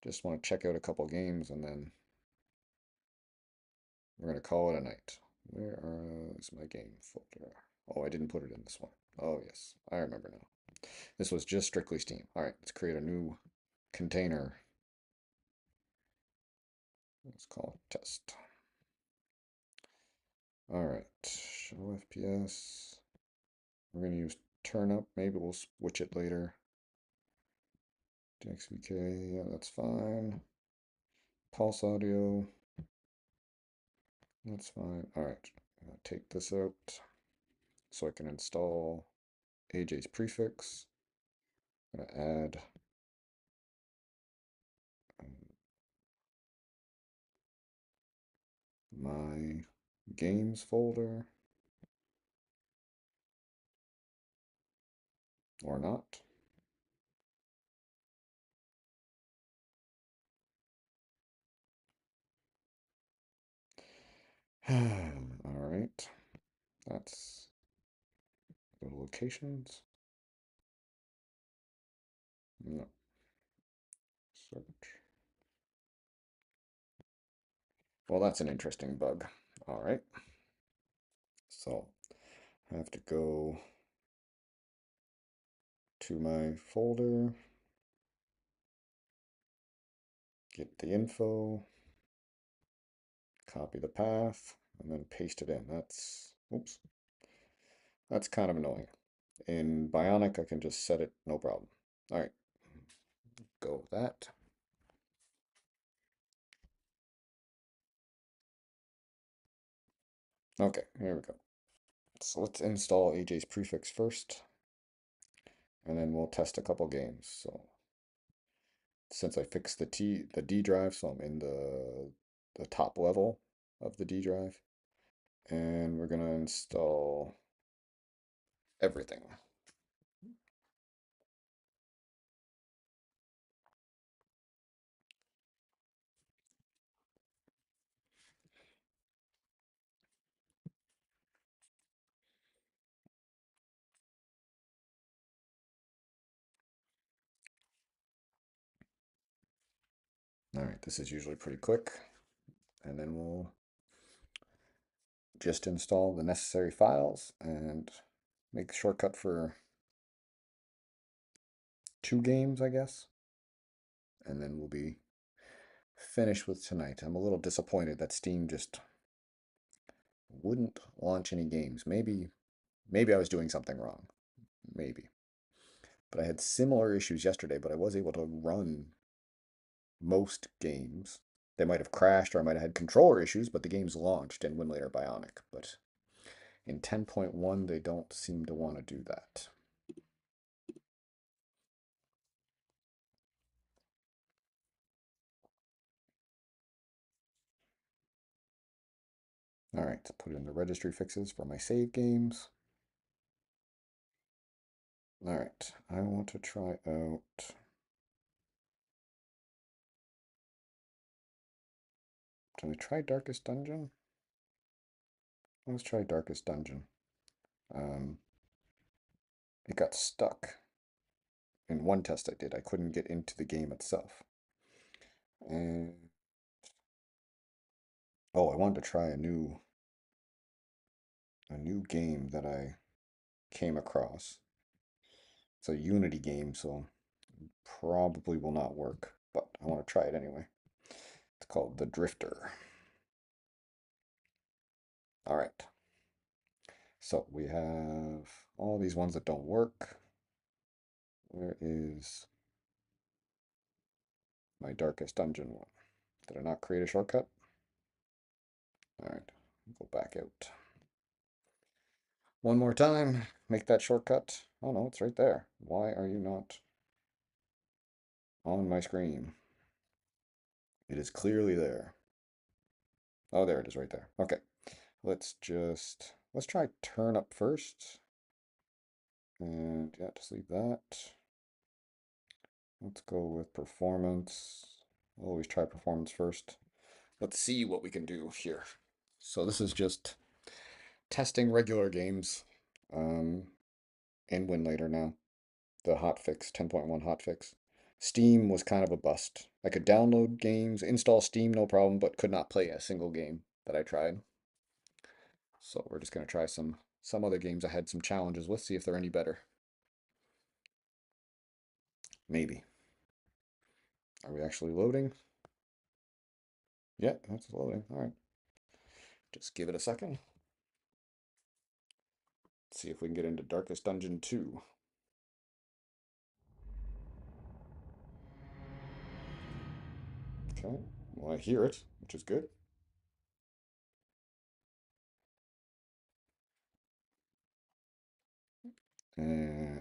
just want to check out a couple games and then we're going to call it a night. Where is my game folder? Oh, I didn't put it in this one. Oh, yes, I remember now. This was just strictly Steam. All right, let's create a new container. Let's call it test. All right, show FPS. We're going to use turn up. Maybe we'll switch it later. DXVK, yeah, that's fine. Pulse audio, that's fine. All right, take this out so I can install AJ's prefix. I'm gonna add my games folder, or not. All right, that's go to locations. No, search. Well, that's an interesting bug. All right, so I have to go to my folder, get the info, copy the path, and then paste it in. Oops, that's kind of annoying. In Bionic, I can just set it, no problem. All right, go with that. Okay, here we go. So let's install AJ's prefix first, and then we'll test a couple games. So since I fixed the D drive, so I'm in the top level of the D drive, and we're gonna install everything. All right, this is usually pretty quick, and then we'll just install the necessary files and make the shortcut for 2 games, I guess, and then we'll be finished with tonight. I'm a little disappointed that Steam just wouldn't launch any games. Maybe I was doing something wrong. Maybe. But I had similar issues yesterday, but I was able to run most games. They might have crashed or I might have had controller issues, but the game's launched in Winlator Bionic. But in 10.1, they don't seem to want to do that. All right, let's put in the registry fixes for my save games. All right, I want to try out. Can I try Darkest Dungeon? Let's try Darkest Dungeon. It got stuck. In one test I did, I couldn't get into the game itself. And oh, I wanted to try a new game that I came across. It's a Unity game, so probably will not work, but I want to try it anyway. It's called The Drifter. All right. So we have all these ones that don't work. Where is my Darkest Dungeon one? Did I not create a shortcut? All right, go back out. One more time, make that shortcut. Oh no, it's right there. Why are you not on my screen? It is clearly there. Oh, there it is right there. Okay, let's try turn up first. And yeah, just leave that. Let's go with performance. Always try performance first. Let's see what we can do here. So this is just testing regular games in Winlator now. The hotfix, 10.1 hotfix. Steam was kind of a bust. I could download games, install Steam, no problem, but could not play a single game that I tried. So we're just going to try some other games I had some challenges with, see if they're any better. Maybe. Are we actually loading? Yeah, that's loading. All right. Just give it a second. See if we can get into Darkest Dungeon 2. Okay, well, I hear it, which is good.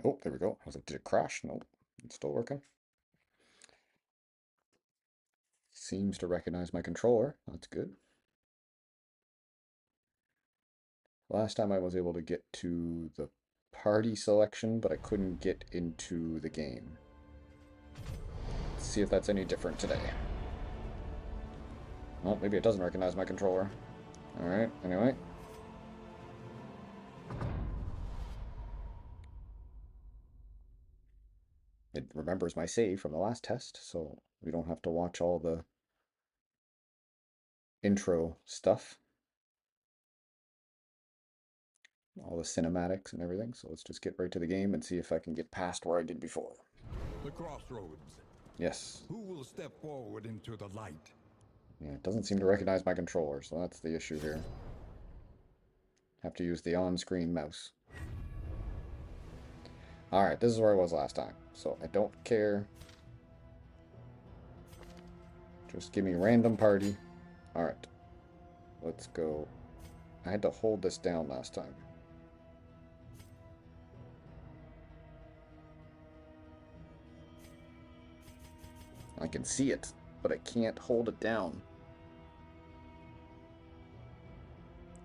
Oh, there we go. I was like, did it crash? Nope, it's still working. Seems to recognize my controller. That's good. Last time I was able to get to the party selection, but I couldn't get into the game. Let's see if that's any different today. Well, maybe it doesn't recognize my controller. Alright, anyway. It remembers my save from the last test, so we don't have to watch all the intro stuff. All the cinematics and everything, so let's just get right to the game and see if I can get past where I did before. The crossroads. Yes. Who will step forward into the light? Yeah, it doesn't seem to recognize my controller, so that's the issue here. Have to use the on-screen mouse. Alright, this is where I was last time, so I don't care. Just give me random party. Alright. Let's go. I had to hold this down last time. I can see it, but I can't hold it down.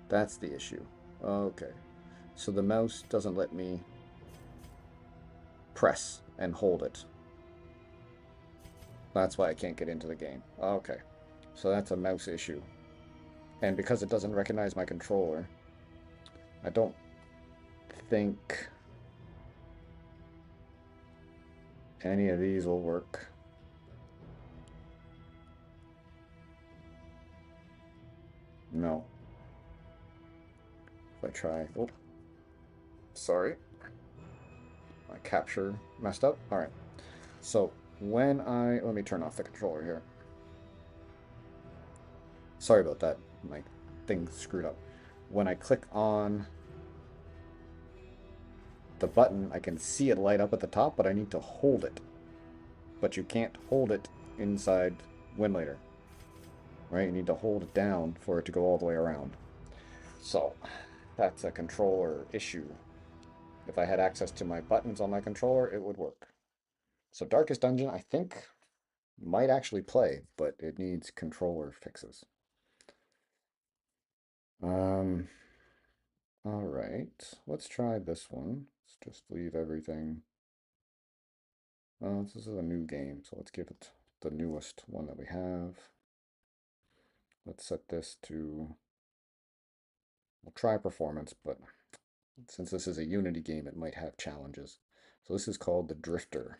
That's the issue. Okay. So the mouse doesn't let me press and hold it. That's why I can't get into the game. Okay. So that's a mouse issue. And because it doesn't recognize my controller, I don't think any of these will work. No. If I try... Oh. Sorry. My capture messed up. Alright. So when I... Let me turn off the controller here. Sorry about that. My thing screwed up. when I click on the button, I can see it light up at the top, but I need to hold it. But you can't hold it inside Winlator, right? You need to hold it down for it to go all the way around. So that's a controller issue. If I had access to my buttons on my controller, it would work. So Darkest Dungeon, I think, might actually play, but it needs controller fixes. Um, all right, let's try this one. Let's just leave everything. This is a new game, so let's give it the newest one that we have. Let's set this to, we'll try performance, but since this is a Unity game, it might have challenges. So this is called the Drifter.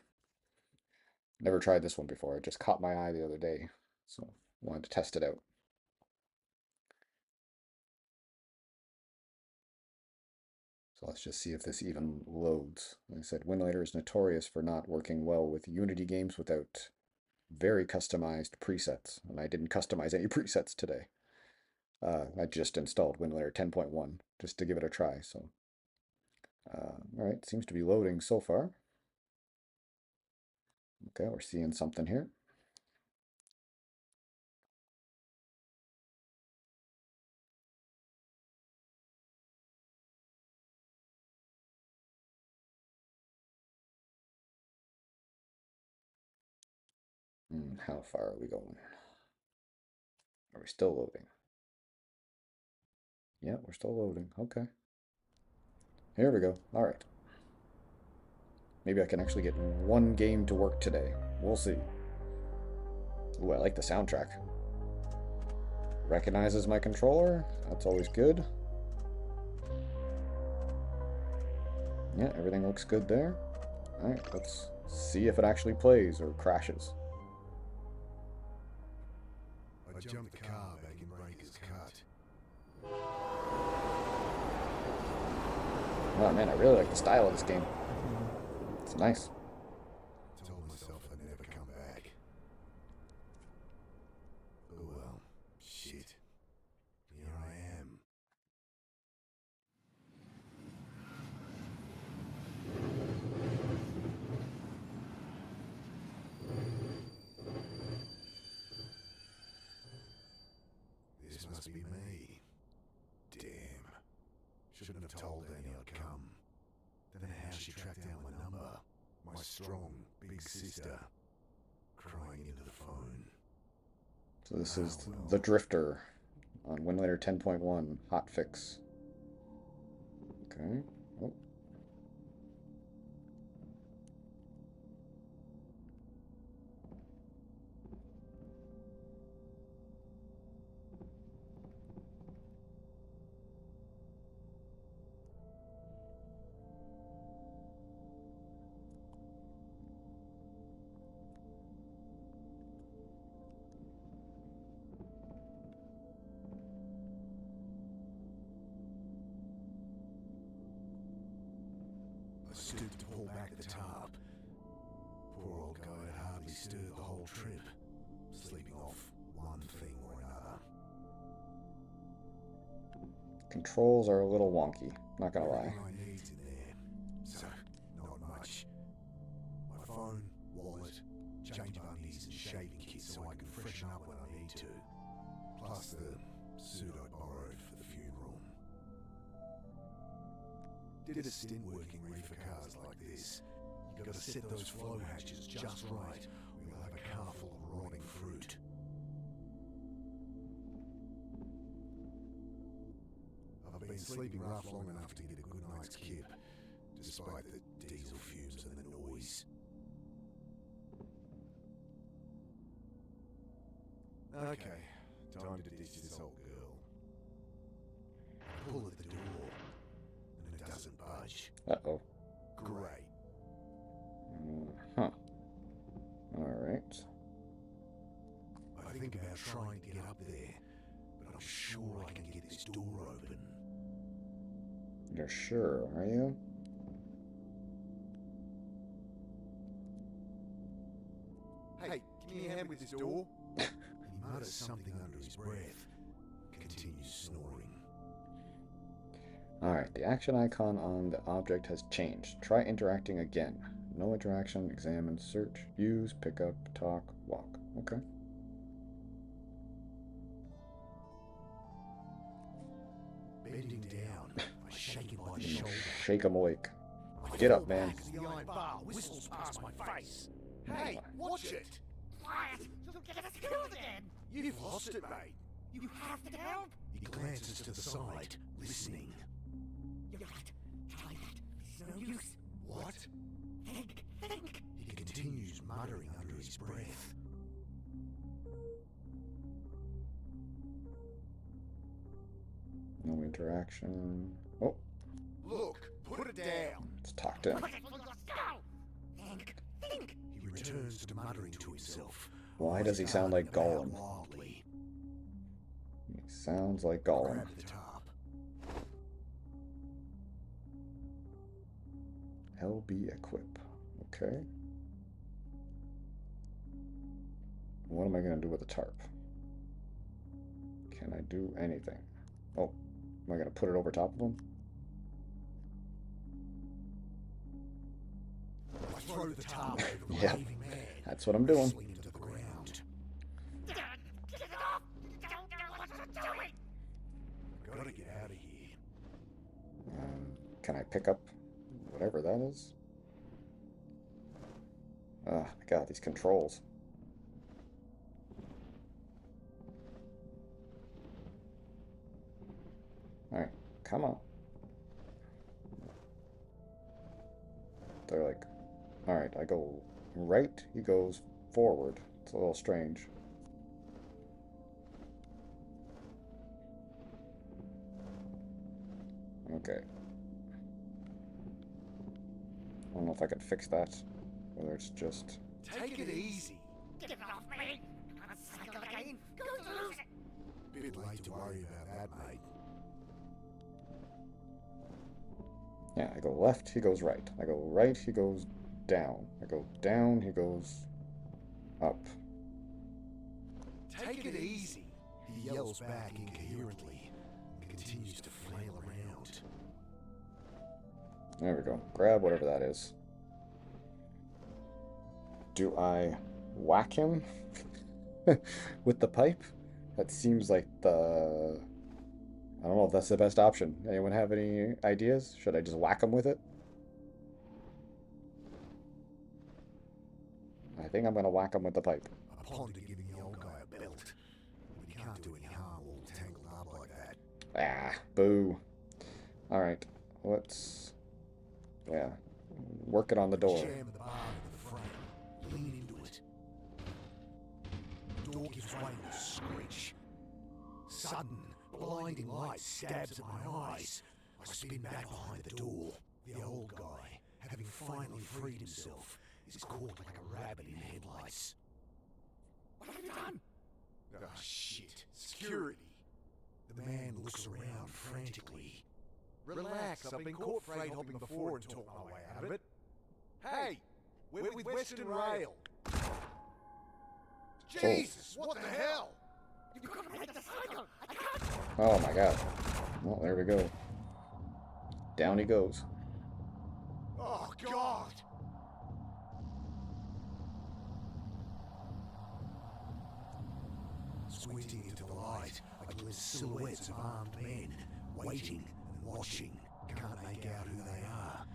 Never tried this one before. It just caught my eye the other day, so wanted to test it out. So let's just see if this even loads. Like I said, Winlator is notorious for not working well with Unity games without very customized presets, and I didn't customize any presets today. I just installed Winlator 10.1 just to give it a try. So, all right, seems to be loading so far. Okay, we're seeing something here. How far are we going? Are we still loading? Yeah, we're still loading. Okay. Here we go. All right. Maybe I can actually get one game to work today. We'll see. Ooh, I like the soundtrack. Recognizes my controller. That's always good. Yeah, everything looks good there. All right, let's see if it actually plays or crashes. I jumped the car back in Breaker's Cut. Oh man, I really like the style of this game. It's nice. Told myself I'd never come back. Oh well, shit. Here I am. This must be me. Damn. Shouldn't have told Annie I'd come. Don't know how she tracked down my number. My strong, big sister. Crying into the phone. So this is the Drifter on Winlator 10.1 Hotfix. Okay. Oh. I stooped to pull back the tarp. Poor old guy had hardly stirred the whole trip, sleeping off one thing or another. Controls are a little wonky, not gonna lie. Everything I need's in there, so not much. My phone, wallet, change of undies and shaving kit so I can freshen up when I need to. Plus the suit I borrowed for the funeral. Did a stint working reefer cars like this. You gotta set those flow hatches just right, or you'll have a car full of rotting fruit. I've been sleeping rough long enough to get a good night's kip, despite the diesel fumes and the noise. Okay, time to ditch this old girl. I pull at the door, and it doesn't budge. Uh-oh. Great. Huh. Alright. I think about trying to get up there, but I'm sure I can get this door open. You're sure, are you? Hey, give me a hand with this door. He mutters something under his breath, continues snoring. Alright, the action icon on the object has changed. Try interacting again. No interaction, examine, search, use, pick up, talk, walk. Okay. Bending down, I shake him by the shoulder. Shake him awake. I Get fall up, man. back as the iron bar whistles past my face. Hey, watch it! Quiet! You'll get us killed again! You've lost it, mate. You have to help! He glances to the side, listening. You're right. Try that. It's no use. What? Think! He continues muttering under his breath. No interaction. Oh, Look, put it down. let's talk to him. Put it through your skull! Think! He returns to muttering to himself. Why does he sound like Gollum? Wildly. He sounds like Gollum. Grab the tarp. LB equip. Okay. What am I going to do with the tarp? Can I do anything? Oh, am I going to put it over top of him? I throw the tarp over the Yeah, raving man. that's what I'm doing. Swing him to the ground. Get it off! You don't know what you're doing! Gotta get out of here. Can I pick up whatever that is? Ah, God, these controls. Alright, come on. They're like, alright, I go right, he goes forward. It's a little strange. Okay. I don't know if I can fix that. Whether it's just... Take it easy. Get it off me! I'm gonna cycle again! Go to lose it! Bit late to worry about that, mate. Yeah, I go left, he goes right. I go right, he goes down. I go down, he goes up. Take it easy. He yells back incoherently and continues to flail around. There we go. Grab whatever that is. Do I whack him with the pipe? That seems like the... I don't know if that's the best option. Anyone have any ideas? Should I just whack him with it? I think I'm gonna whack him with the pipe. I pondered giving the old guy a belt, but he can't do any harm all tangled up like that. Ah, boo. Alright, let's... Yeah, work it on the door. Jam the bar into the frame, lean into it. The door gives way with a screech. Sudden, blinding light stabs at my eyes. I spin back behind the door. The old guy, having finally freed himself, is caught like a rabbit in headlights. What have you done? Oh shit, security. The man looks around frantically. Relax, I've been caught freight hopping before and talked my way out of it. Hey, we're with Western Rail. Jesus, what the hell? You've got to break the cycle! I can't! Oh my god. Well, there we go. Down he goes. Oh God! Squinting into the light, I glimpse silhouettes of armed men, waiting and watching. Can't make out who they are,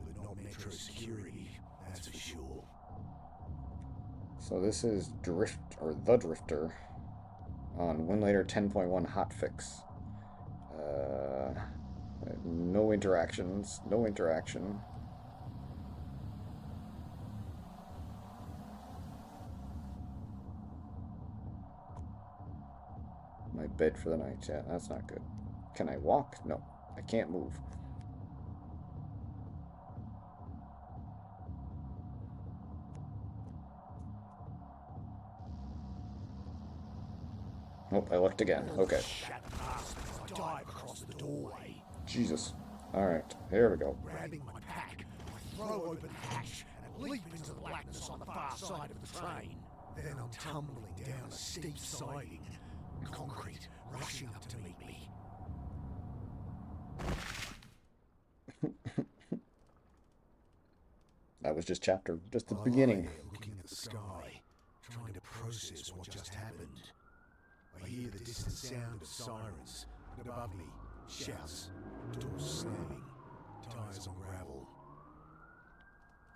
but not Metro security, that's for sure. So this is Drift, or The Drifter, on Winlator 10.1 Hotfix. No interactions, no interaction. My bed for the night, yeah, that's not good. Can I walk? No, I can't move. Nope, I looked again. Okay. I dive across the doorway. Jesus. Alright, here we go. Grabbing my pack, I throw open the hatch and leap into the blackness on the far side of the train. Then I'm tumbling down a steep siding, concrete rushing up to meet me. That was just just the I lie beginning. there looking at the sky, trying to process what just happened. I hear the distant sound of sirens, and above me, shouts, doors slamming, tires on gravel.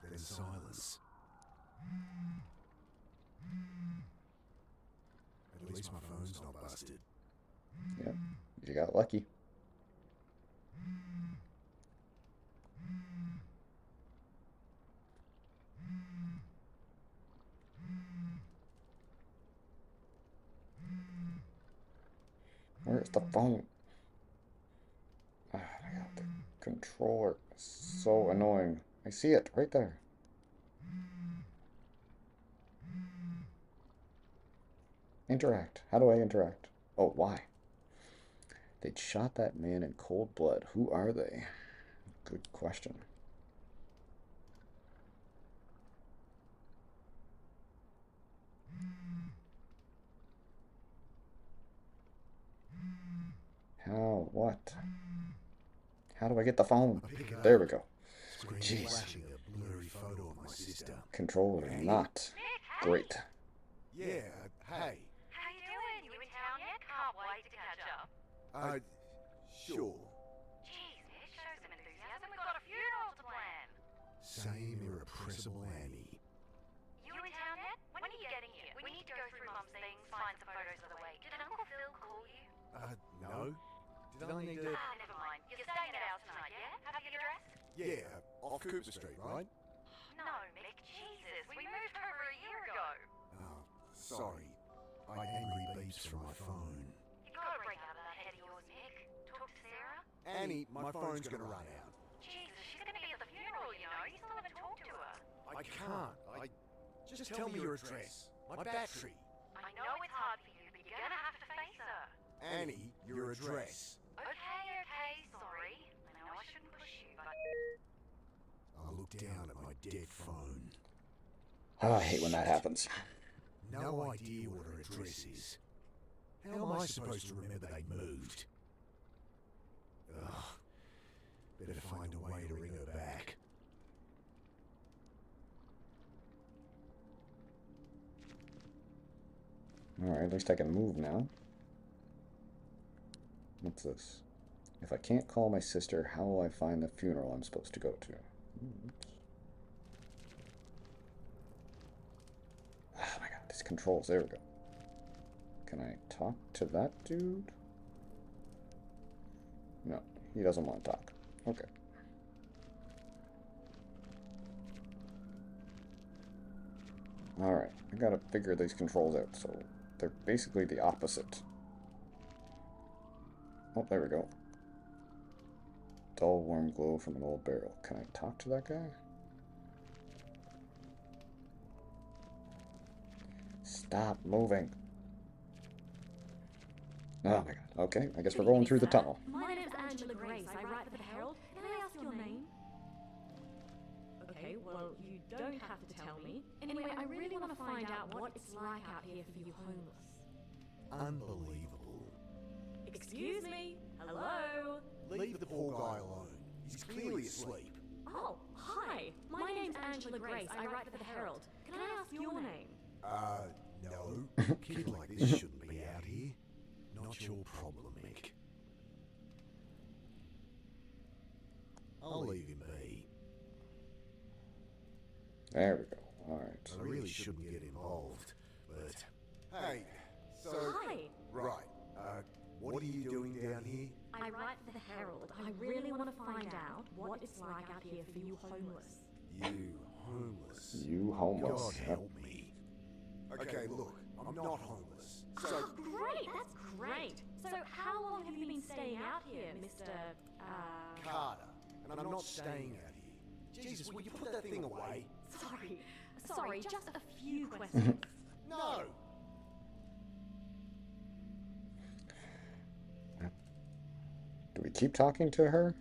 Then silence. At least my phone's not busted. Yep, you got lucky. Where's the phone? Ah, my God, the controller is so annoying. I see it right there. Interact. How do I interact? Oh, why? They'd shot that man in cold blood. Who are they? Good question. How? What? How do I get the phone? I pick it There we up, go. screen Jeez. flashing a blurry photo of my sister. Controller not great. Yeah, hey. How you doing? You in town yet? Can't wait to catch up. Sure. Jeez, Mitch, show some enthusiasm. We've got a funeral to plan. Same irrepressible Annie. You in town yet? When are you getting here? We need to go through Mum's things, find some photos of the wake. Did Uncle Phil call you? No. Did I need to... Never mind. You're staying at ours tonight, yeah? Have the address? Yeah, off Cooper Street, right? No, Mick, Jesus. We moved over a year ago. Oh, sorry. I angry beeps from my phone. You gotta break out of that head of yours, Mick. Talk to Sarah? Annie, my phone's gonna run out. Jesus, she's gonna be at the funeral, you know. You still haven't talked to her. I can't. Just tell me your address. My battery. I know it's hard for you, but you're gonna have to face her. Annie, your address. Okay, sorry. I know I shouldn't push you, but... I look down at my dead phone. Oh, I hate when that happens. No idea what her address is. How am I supposed to remember they moved? Ugh. Better find a way to ring her back. Alright, at least I can move now. What's this? If I can't call my sister, how will I find the funeral I'm supposed to go to? Oops. Oh my God, these controls. There we go. Can I talk to that dude? No, he doesn't want to talk. Okay. Alright, I gotta figure these controls out, so they're basically the opposite. Oh, there we go. Dull, warm glow from an old barrel. Can I talk to that guy? Stop moving. Oh my God. Okay, I guess we're going through the tunnel. My name's Angela Grace. I write for the Herald. Can I ask your name? Okay, well, you don't have to tell me. Anyway, I really want to find out what it's like out here for you homeless. Unbelievable. Excuse me? Hello? Leave the poor guy alone. He's clearly asleep. Oh, hi. My name's Angela Grace. I write for the Herald. Can I ask your name? No. A kid like this shouldn't be out here. Not your problem, Mick. I'll leave him be. There we go. Alright. I really shouldn't get involved, but... Hey, so... Hi. Right, what are you doing down here? I write for the Herald. I really want to find out what it's like out here for you homeless. You homeless. You homeless. God help me. Okay, look, I'm not homeless. So... Oh, great. That's great. So how long have you been staying out here, Mr. Carter. And I'm not staying out here. Jesus, will you put that thing away? Sorry, just a few questions. No! Do we keep talking to her?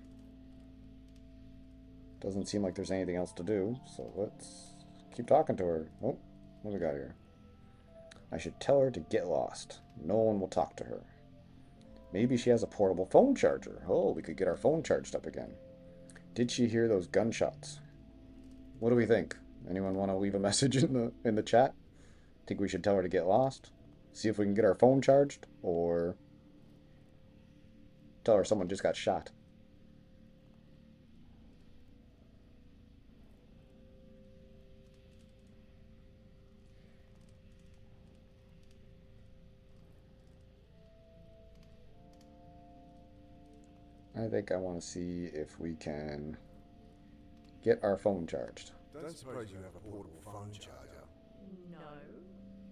Doesn't seem like there's anything else to do, so let's keep talking to her. Oh, what do we got here? I should tell her to get lost. No one will talk to her. Maybe she has a portable phone charger. Oh, we could get our phone charged up again. Did she hear those gunshots? What do we think? Anyone want to leave a message in the chat? Think we should tell her to get lost? See if we can get our phone charged? Or tell her someone just got shot? I think I want to see if we can get our phone charged. Don't suppose you have a portable phone charger? No.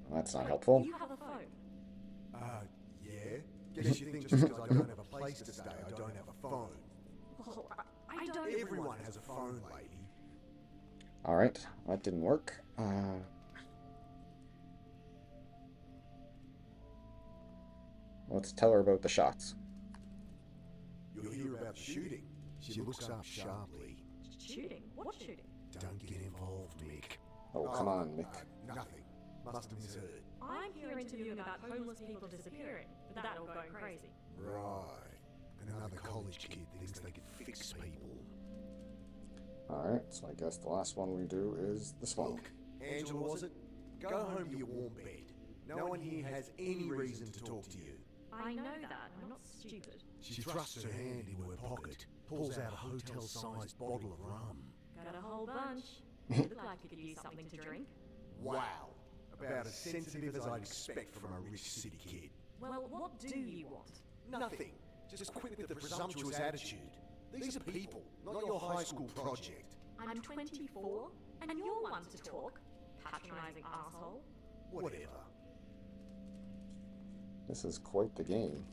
Well, that's not helpful. You have a phone. Yeah? Guess you think just because I don't have a place to stay, I don't have a phone. Well, I don't... Everyone has a phone, lady. Alright, that didn't work. Let's tell her about the shots. You'll hear about the shooting. She looks up sharply. Shooting? What shooting? Don't get involved, Mick. Oh, come on, Mick. Nothing. Must have misheard. I'm here interviewing about homeless people disappearing, with that all going crazy. Right. Another college kid thinks they can fix people. Alright, so I guess the last one we do is this one. Look, Angela, was it? Go home to your warm bed. No one here has any reason to talk to you. I know that. I'm not stupid. She thrusts her hand into her pocket, pulls out a hotel-sized bottle of rum. Got a whole bunch. You look like you could use something to drink. Wow. About as sensitive as I'd expect from a rich city kid. Well, what do you want? Nothing. Just quit with the presumptuous attitude. These are people, not your high school project. I'm 24, and you're one to talk. Patronizing asshole. Whatever. This is quite the game.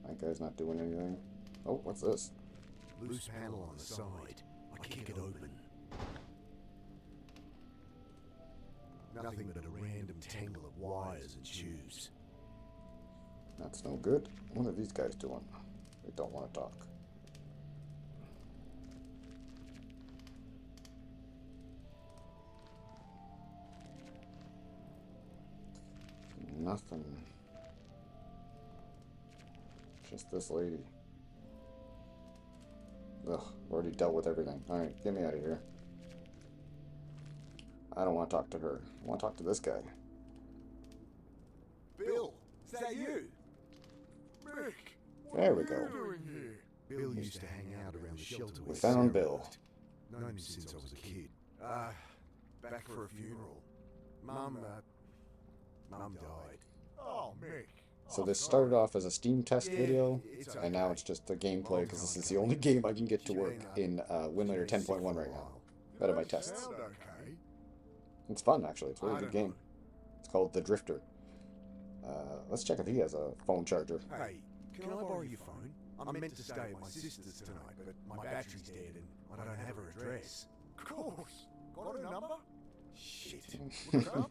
That guy's not doing anything. Oh, what's this? Loose panel on the side. I kick it open. Nothing but a random tangle of wires and tubes. That's no good. What are these guys doing? They don't want to talk. Nothing. Just this lady. Ugh, already dealt with everything. Alright, get me out of here. I don't want to talk to her. I want to talk to this guy. Bill, is that you? Rick, There we go. Bill used to hang out around the shelter We with found Sarah Bill. worked. Known him since I was a kid. Back for a funeral. Mum died. Oh, Mick. So this started off as a Steam test Yeah, video, it's and now okay. it's just the gameplay because this is the only game I can get to work in Winlator 10.1 right now. Out of my tests. Sound okay? It's fun, actually. It's a really I good don't game. It's called The Drifter. Let's check if he has a phone charger. Hey, can I borrow your phone? I'm meant to stay at my sister's tonight, but my battery's dead and I don't have her address. Of course. Got a number? Shit. Look it up?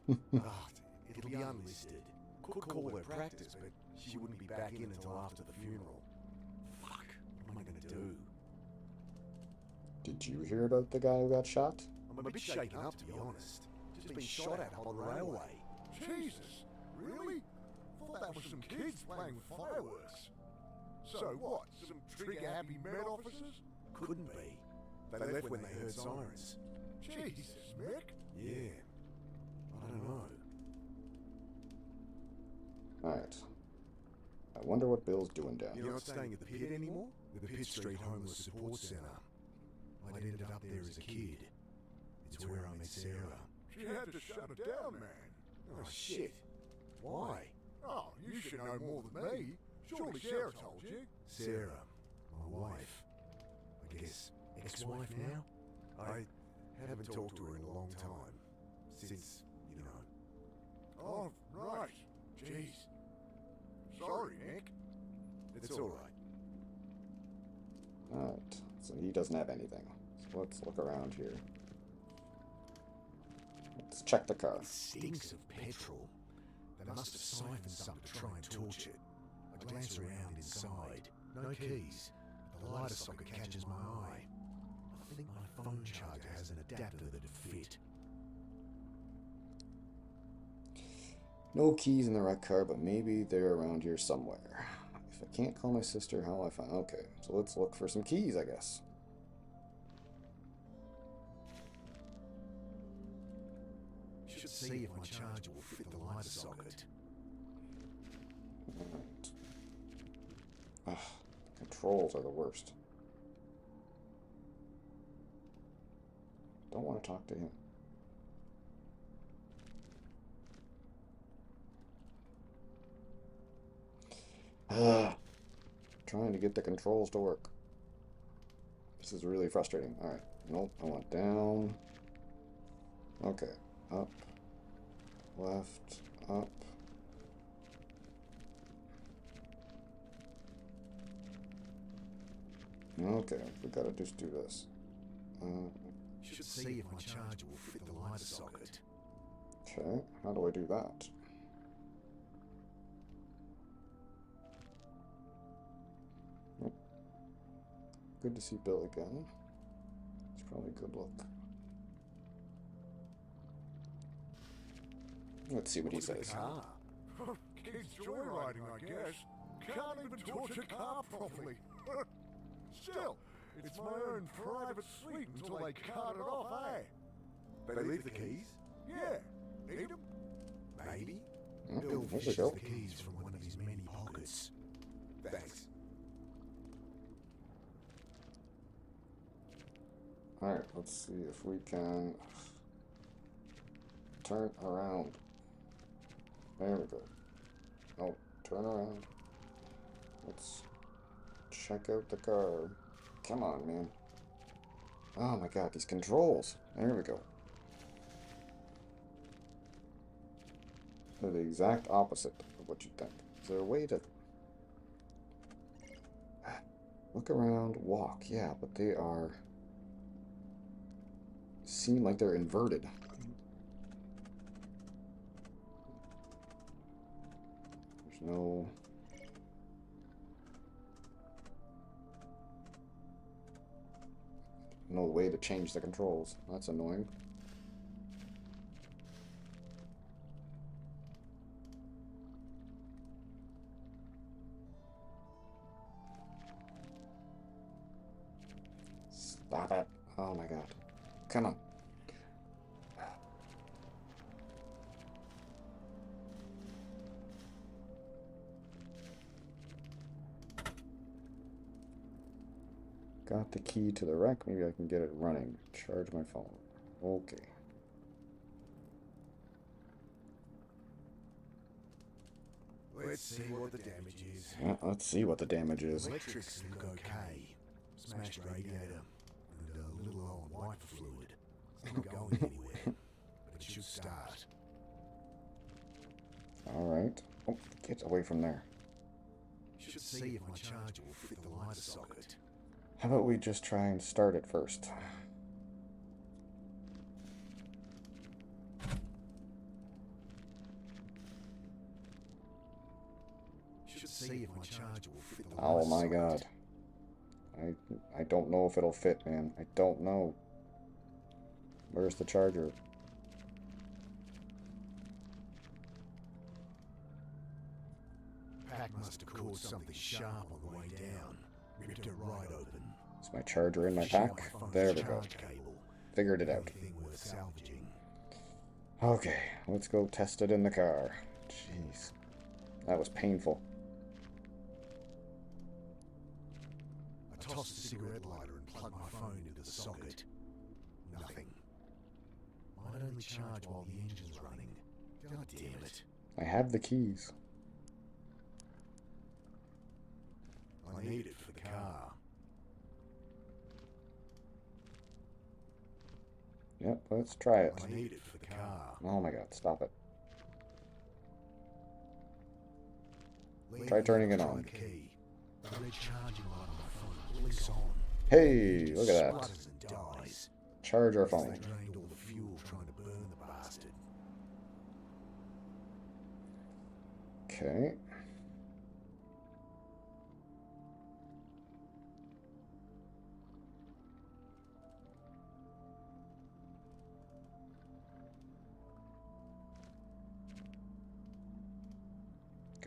It'll be unlisted. Could call her practice, but she wouldn't be back in until after the funeral. Fuck. What am I gonna do? Did you hear about the guy who got shot? I'm a bit shaken up, to be honest. Just been shot at on the railway. Jesus. Really? Thought that was some kids playing with fireworks. So what? Some trigger-happy Met officers? Couldn't be. They left when they heard sirens. Jesus, Mick. Yeah. I don't know. Alright. I wonder what Bill's doing down You're here. not staying at the pit anymore? The Pitt Street Homeless Support Centre. I'd ended up there as a kid. It's where I met Sarah. She had to shut it down, man. Oh, shit. Why? Oh, you should know more than me. Surely Sarah told you. Sarah, my wife. I guess ex-wife now? I haven't talked to her in a long time. Since, you know. Oh, right. Jeez. Sorry, Nick. It's alright. Alright, so he doesn't have anything. So let's look around here. Let's check the car. It stinks of petrol. They must have siphoned some to try and torch it. I glance around inside. No keys. The lighter socket catches my eye. I think my phone charger has an adapter that'd fit. No keys in the right car, but maybe they're around here somewhere. If I can't call my sister, how will I find... Okay, so let's look for some keys, I guess. see if my charger will fit the lighter socket. Alright. Ugh, controls are the worst. Don't want to talk to him. Trying to get the controls to work. This is really frustrating. Alright. Nope, I want down. Okay. Up. Left. Up. Okay, we gotta just do this. Should see if my charger will fit the lighter socket. Okay, how do I do that? Good to see Bill again. It's probably a good look. Let's see what he says. Kids joyriding, I guess. Can't even torch a car properly. Still, it's my own private suite until they cart it off, eh? They leave the keys? Yeah. Need them? Maybe. There Bill we fishes go. the keys from one of his many pockets. Thanks. Alright, let's see if we can turn around. There we go. Oh, turn around. Let's check out the car. Come on, man. Oh my god, these controls. There we go. They're the exact opposite of what you'd think. Is there a way to look around, walk? Yeah, but they are seem like they're inverted. There's no way to change the controls. That's annoying. Stop it. Oh my god. Come on. Got the key to the wreck. Maybe I can get it running. Charge my phone. Okay. Let's see what the damage is. Yeah, let's see what the damage is. Electrics look okay. Smashed radiator and a little low on wiper fluid. It's not going anywhere, but it should start. Alright. Oh, get away from there. Should see if my charger will fit the lighter socket. How about we just try and start it first? Should see if my charger will fit the Oh lighter my socket. god. I don't know if it'll fit, man. I don't know. Where's the charger? Pack must have caught something sharp on the way down. Ripped it right open. Is my charger in my Fishing out pack? my phone's There we go. charge cable. Figured it out. Anything worth salvaging. Okay, let's go test it in the car. Jeez. That was painful. I tossed the cigarette lighter and plugged my phone into the socket. Nothing. Might only charge while the engine's running. God damn it. I have the keys. I need it for the car. Yep, let's try it. I need it for the car. Oh my god, stop it. Leave Try me turning it try on. the key. The red charging light on my phone blinks on. Hey, look at that. Splutters and dies. Charge our Guess phone. they drained all the fuel trying to burn the bastard. Okay.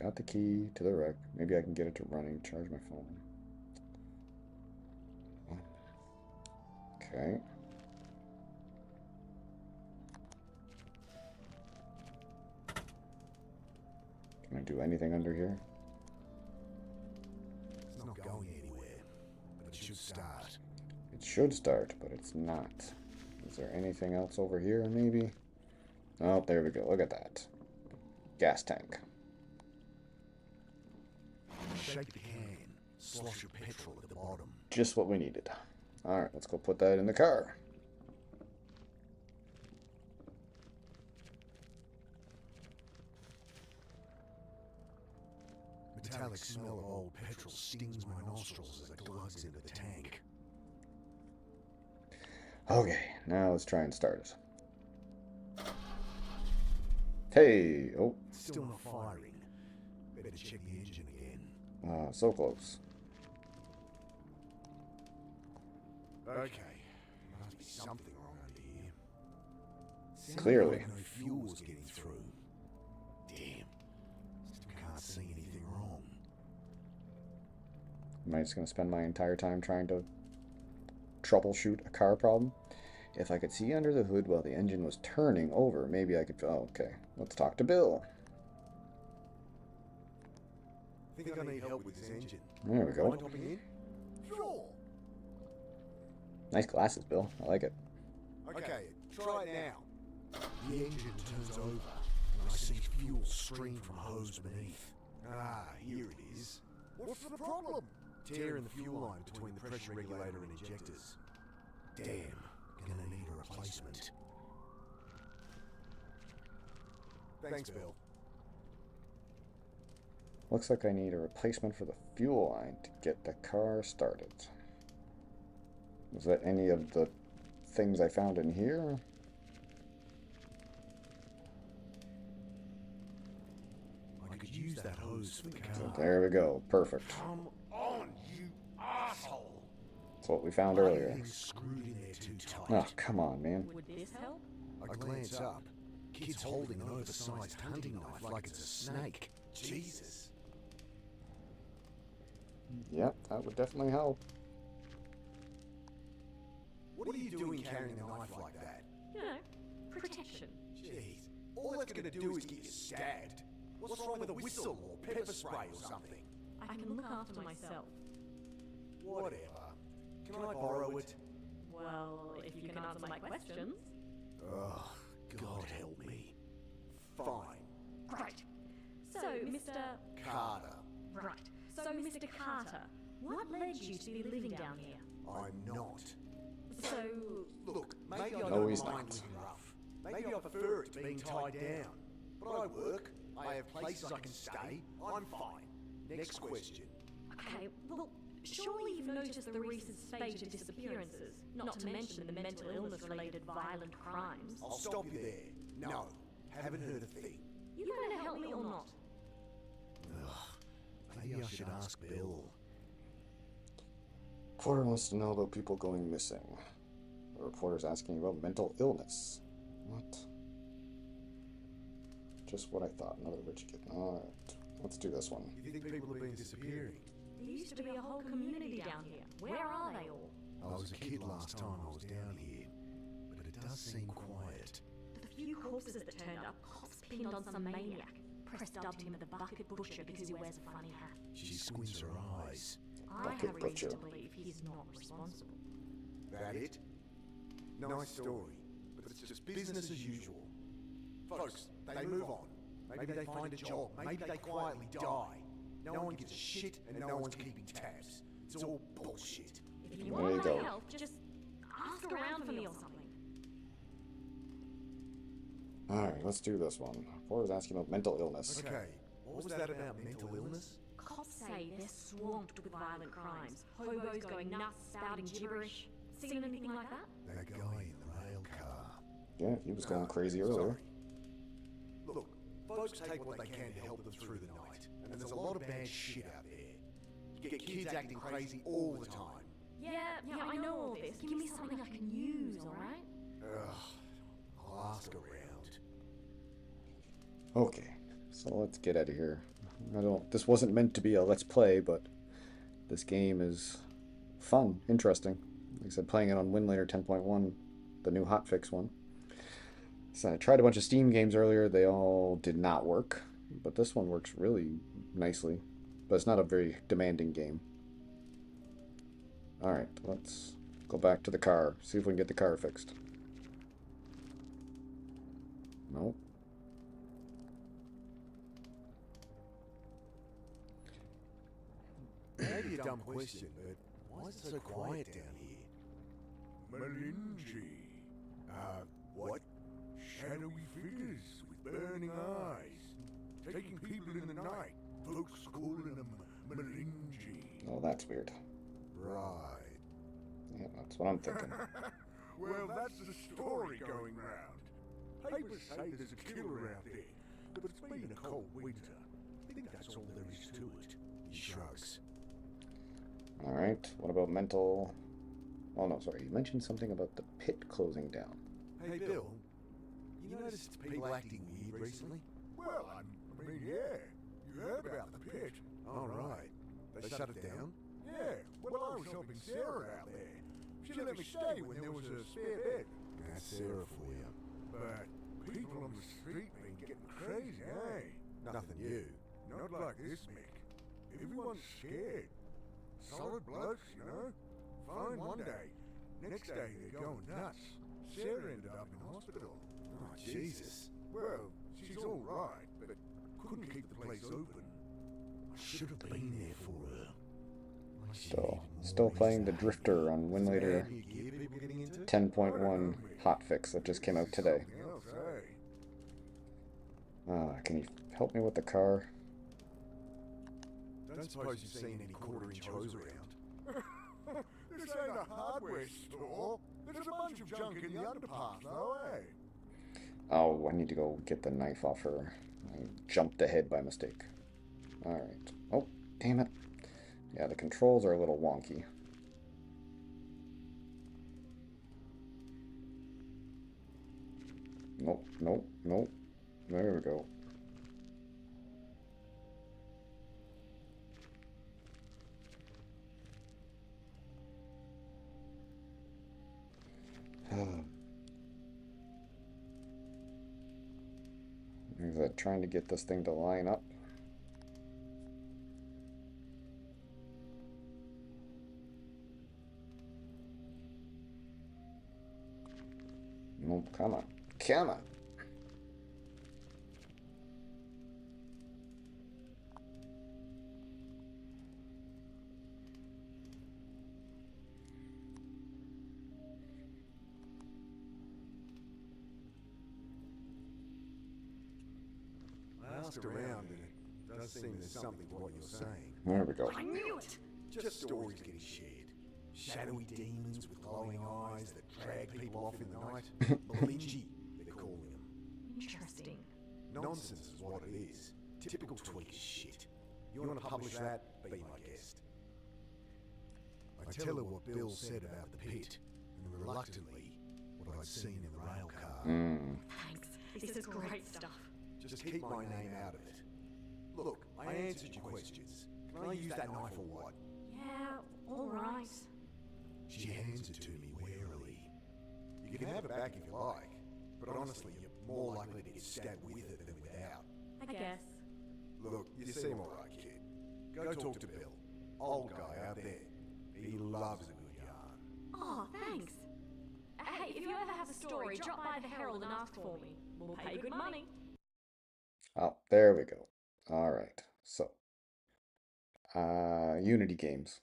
Got the key to the wreck. Maybe I can get it to running. Charge my phone. Okay. Can I do anything under here? It's not going anywhere, but it should start. It should start, but it's not. Is there anything else over here, maybe? Oh, there we go. Look at that. Gas tank. Shake the can, slosh your petrol at the bottom. Just what we needed. Alright, let's go put that in the car. Metallic smell of old petrol stings my nostrils as it glugs into the tank. Okay, now let's try and start it. Hey! Oh, Still not firing. Better check the engine again. so close. Okay, must be something wrong under here. Sounded Clearly. like no fuel was getting through. Damn. Still can't see anything wrong. Am I just going to spend my entire time trying to troubleshoot a car problem? If I could see under the hood while the engine was turning over, maybe I could... Oh, okay. Let's talk to Bill. Think I need help with this engine. There we go. Mind hopping in? Sure. Nice glasses, Bill. I like it. Okay, try it now. The engine turns over, and I see fuel stream from hose beneath. Ah, here it is. What's the problem? Tear in the fuel line between the pressure regulator and injectors. Damn, gonna need a replacement. Thanks, Bill. Looks like I need a replacement for the fuel line to get the car started. Was that any of the things I found in here? I could use that hose for the car. There we go. Perfect. Come on, you asshole! That's what we found Why are earlier. things screwed in there too tight? Oh, come on, man. Would this help? I glance up. Kid's holding an oversized hunting knife like it's a snake. Jesus. Yep, that would definitely help. What are you doing carrying a knife like that? You know, protection. Jeez. All that's gonna do is get you stabbed. What's wrong with a whistle or pepper spray or something? I can look after myself. Whatever. Can I borrow it? Well, if you can answer my questions. Ugh, God help me. Fine. Great. So, Mr. Carter. Right. So, Mr. Carter, what led you to be living down here? I'm not. So, Look, maybe I No, don't he's mind not. living rough. Maybe I prefer it to being tied down. But I work, I have places I can stay, I'm fine. Next question. okay, well, surely you've noticed the recent spate of disappearances, not to mention the mental illness-related violent crimes. I'll stop you there. No, haven't heard a thing. You gonna help me or not? Ugh, maybe I should ask Bill. Reporter wants to know about people going missing. The reporter's asking about mental illness. What? Just what I thought. Another rich kid. Alright, let's do this one. You think people have been disappearing? There used to be a whole community down here. Where are they all? I was a kid last time I was down here, but it does seem quiet. The few corpses that turned up, cops pinned on some maniac. Press dubbed him the Bucket Butcher because he wears a funny hat. She squints her eyes. I Bucket have reason Butcher. to believe he's not responsible. That it? Nice story, but it's just business as usual. Folks, they move on. Maybe they find a job. Maybe they quietly die. No one gives a shit and no one's keeping tabs. It's all bullshit. If you There want you my go. help, just ask around for me or something. Alright, let's do this one. Reporter's asking about mental illness. Okay, what was that about mental illness? Cops say they're swamped with violent crimes. Hobos going nuts, spouting gibberish. Seen anything like that? That guy in the rail car. Yeah, he was going crazy earlier. Sorry. Look, folks take what they can to help them through the night, and there's a lot of bad shit out there. You get kids acting crazy all the time. Yeah, I know all this. Give me something I can use, alright? Ugh, I'll ask around. Okay, so let's get out of here. This wasn't meant to be a let's play, but this game is fun, interesting. Like I said, playing it on Winlator 10.1, the new hotfix one. So I tried a bunch of Steam games earlier. They all did not work. but this one works really nicely. But it's not a very demanding game. Alright, let's go back to the car, see if we can get the car fixed. Nope. Maybe a dumb question, but why is it so quiet down here? Melingi. What? Shadowy figures with burning eyes. Taking people in the night. Folks calling them Melingi. Oh, that's weird. Right. Yeah, that's what I'm thinking. Well, that's the story going round. Papers say there's a killer out there, but it's been a cold winter. I think that's all there is to it. He shrugs. Alright, what about mental... Oh no, sorry, you mentioned something about the pit closing down. Hey, Bill. You noticed people acting weird recently? Well, I mean, yeah. You heard about the pit. All right. They shut it down? Yeah, well, I was helping Sarah out there. She let me stay when there was a spare bed. That's Sarah for you. But people on the street been getting crazy, eh? Nothing new. Not like this, Mick. Everyone's scared. Solid blokes, you know? Fine one day. Next day they're going nuts. Sarah ended up in hospital. Oh, Jesus. Well, she's all right, but couldn't keep the place open. I should have been there for her. Still playing the Drifter on Winlator New gear people getting into? 10.1 hotfix that just came out today. Something else, eh? Can you help me with the car? Don't suppose you've seen any quarter-inch hose around? This ain't a hardware store. There's a bunch of junk in the underpass, though, eh? Oh, I need to go get the knife off her. I jumped ahead by mistake. Alright. Oh, damn it. Yeah, the controls are a little wonky. Nope, nope, nope. There we go. Is that trying to get this thing to line up? Nope, come on. Come on. I asked around, and it does seem there's something to what you're saying. There we go. I knew it! Just stories getting shared. Shadowy demons with glowing eyes that drag people off in the night. Melingi, they're calling them. Interesting. Nonsense is what it is. Typical tweaker shit. You want to publish that? Be my guest. I tell her what Bill said about the pit, and reluctantly, what I'd seen in the rail car. Thanks. This is great stuff. Just keep my name out of it. Look, I answered your questions. Can I use that knife or what? Yeah, alright. She hands it to me warily. You can have it back if you like, but honestly, you're more likely to get stabbed with it than without. I guess. Look, you seem alright, kid. Go talk to Bill. Old guy out there. He loves a good yarn. Oh, thanks. Hey, if you ever have a story, drop by the Herald and ask for me. We'll pay you good money. Oh, there we go. Alright, so. Unity games.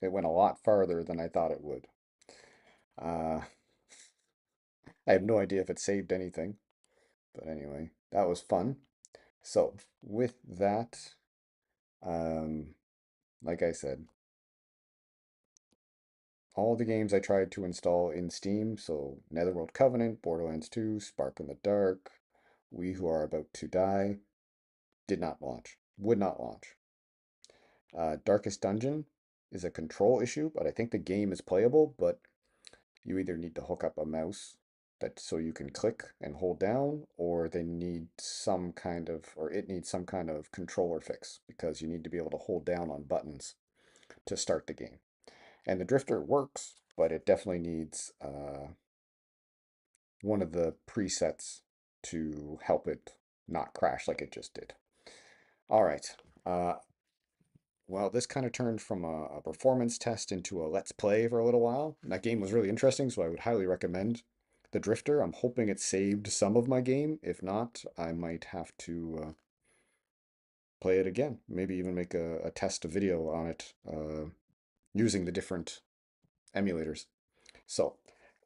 It went a lot farther than I thought it would. I have no idea if it saved anything. But anyway, that was fun. So, with that, like I said, all the games I tried to install in Steam, so Netherworld Covenant, Borderlands 2, Spark in the Dark, We Who Are About to Die, did not launch. Would not launch. Darkest Dungeon is a control issue, but I think the game is playable, but you either need to hook up a mouse that so you can click and hold down, or they need some kind of, or it needs some kind of controller fix, because you need to be able to hold down on buttons to start the game. And the Drifter works, but it definitely needs one of the presets to help it not crash like it just did. All right. Well, this kind of turned from a performance test into a let's play for a little while. And that game was really interesting, so I would highly recommend the Drifter. I'm hoping it saved some of my game. If not, I might have to play it again. Maybe even make a test video on it using the different emulators. So,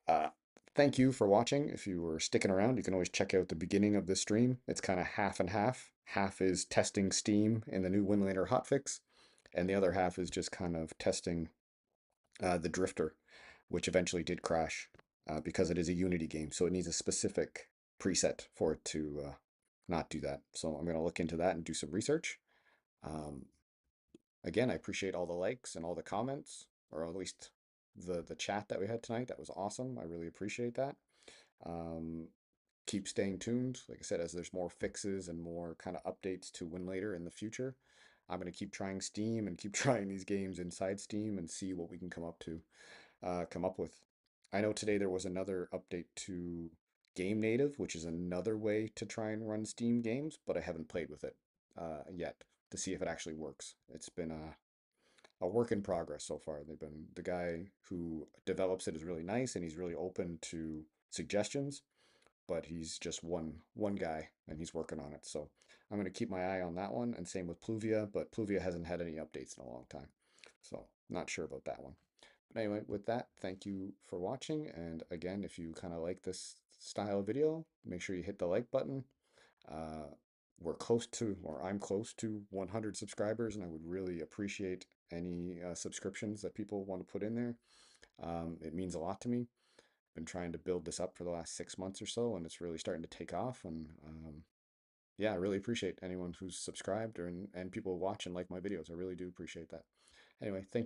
uh, thank you for watching. If you were sticking around, you can always check out the beginning of the stream. It's kind of half and half. Half is testing Steam in the new Winlator hotfix, and the other half is just kind of testing the Drifter, which eventually did crash because it is a Unity game, so it needs a specific preset for it to not do that. So I'm going to look into that and do some research. Um, Again, I appreciate all the likes and all the comments, or at least the chat that we had tonight. That was awesome. I really appreciate that. Um, Keep staying tuned. Like I said, as there's more fixes and more kind of updates to Winlator in the future, I'm going to keep trying Steam and keep trying these games inside Steam and see what we can come up with. I know today there was another update to Game Native, which is another way to try and run Steam games, but I haven't played with it yet to see if it actually works. It's been a work in progress so far. The guy who develops it is really nice and he's really open to suggestions, but he's just one guy and he's working on it. So I'm going to keep my eye on that one, and same with Pluvia, but Pluvia hasn't had any updates in a long time. So not sure about that one. But anyway, with that, thank you for watching. And again, if you kind of like this style of video, make sure you hit the like button. Uh, we're close to, or I'm close to 100 subscribers, and I would really appreciate any subscriptions that people want to put in there. It means a lot to me. Been trying to build this up for the last 6 months or so, and it's really starting to take off. And yeah, I really appreciate anyone who's subscribed and people watch and like my videos. I really do appreciate that. Anyway, thank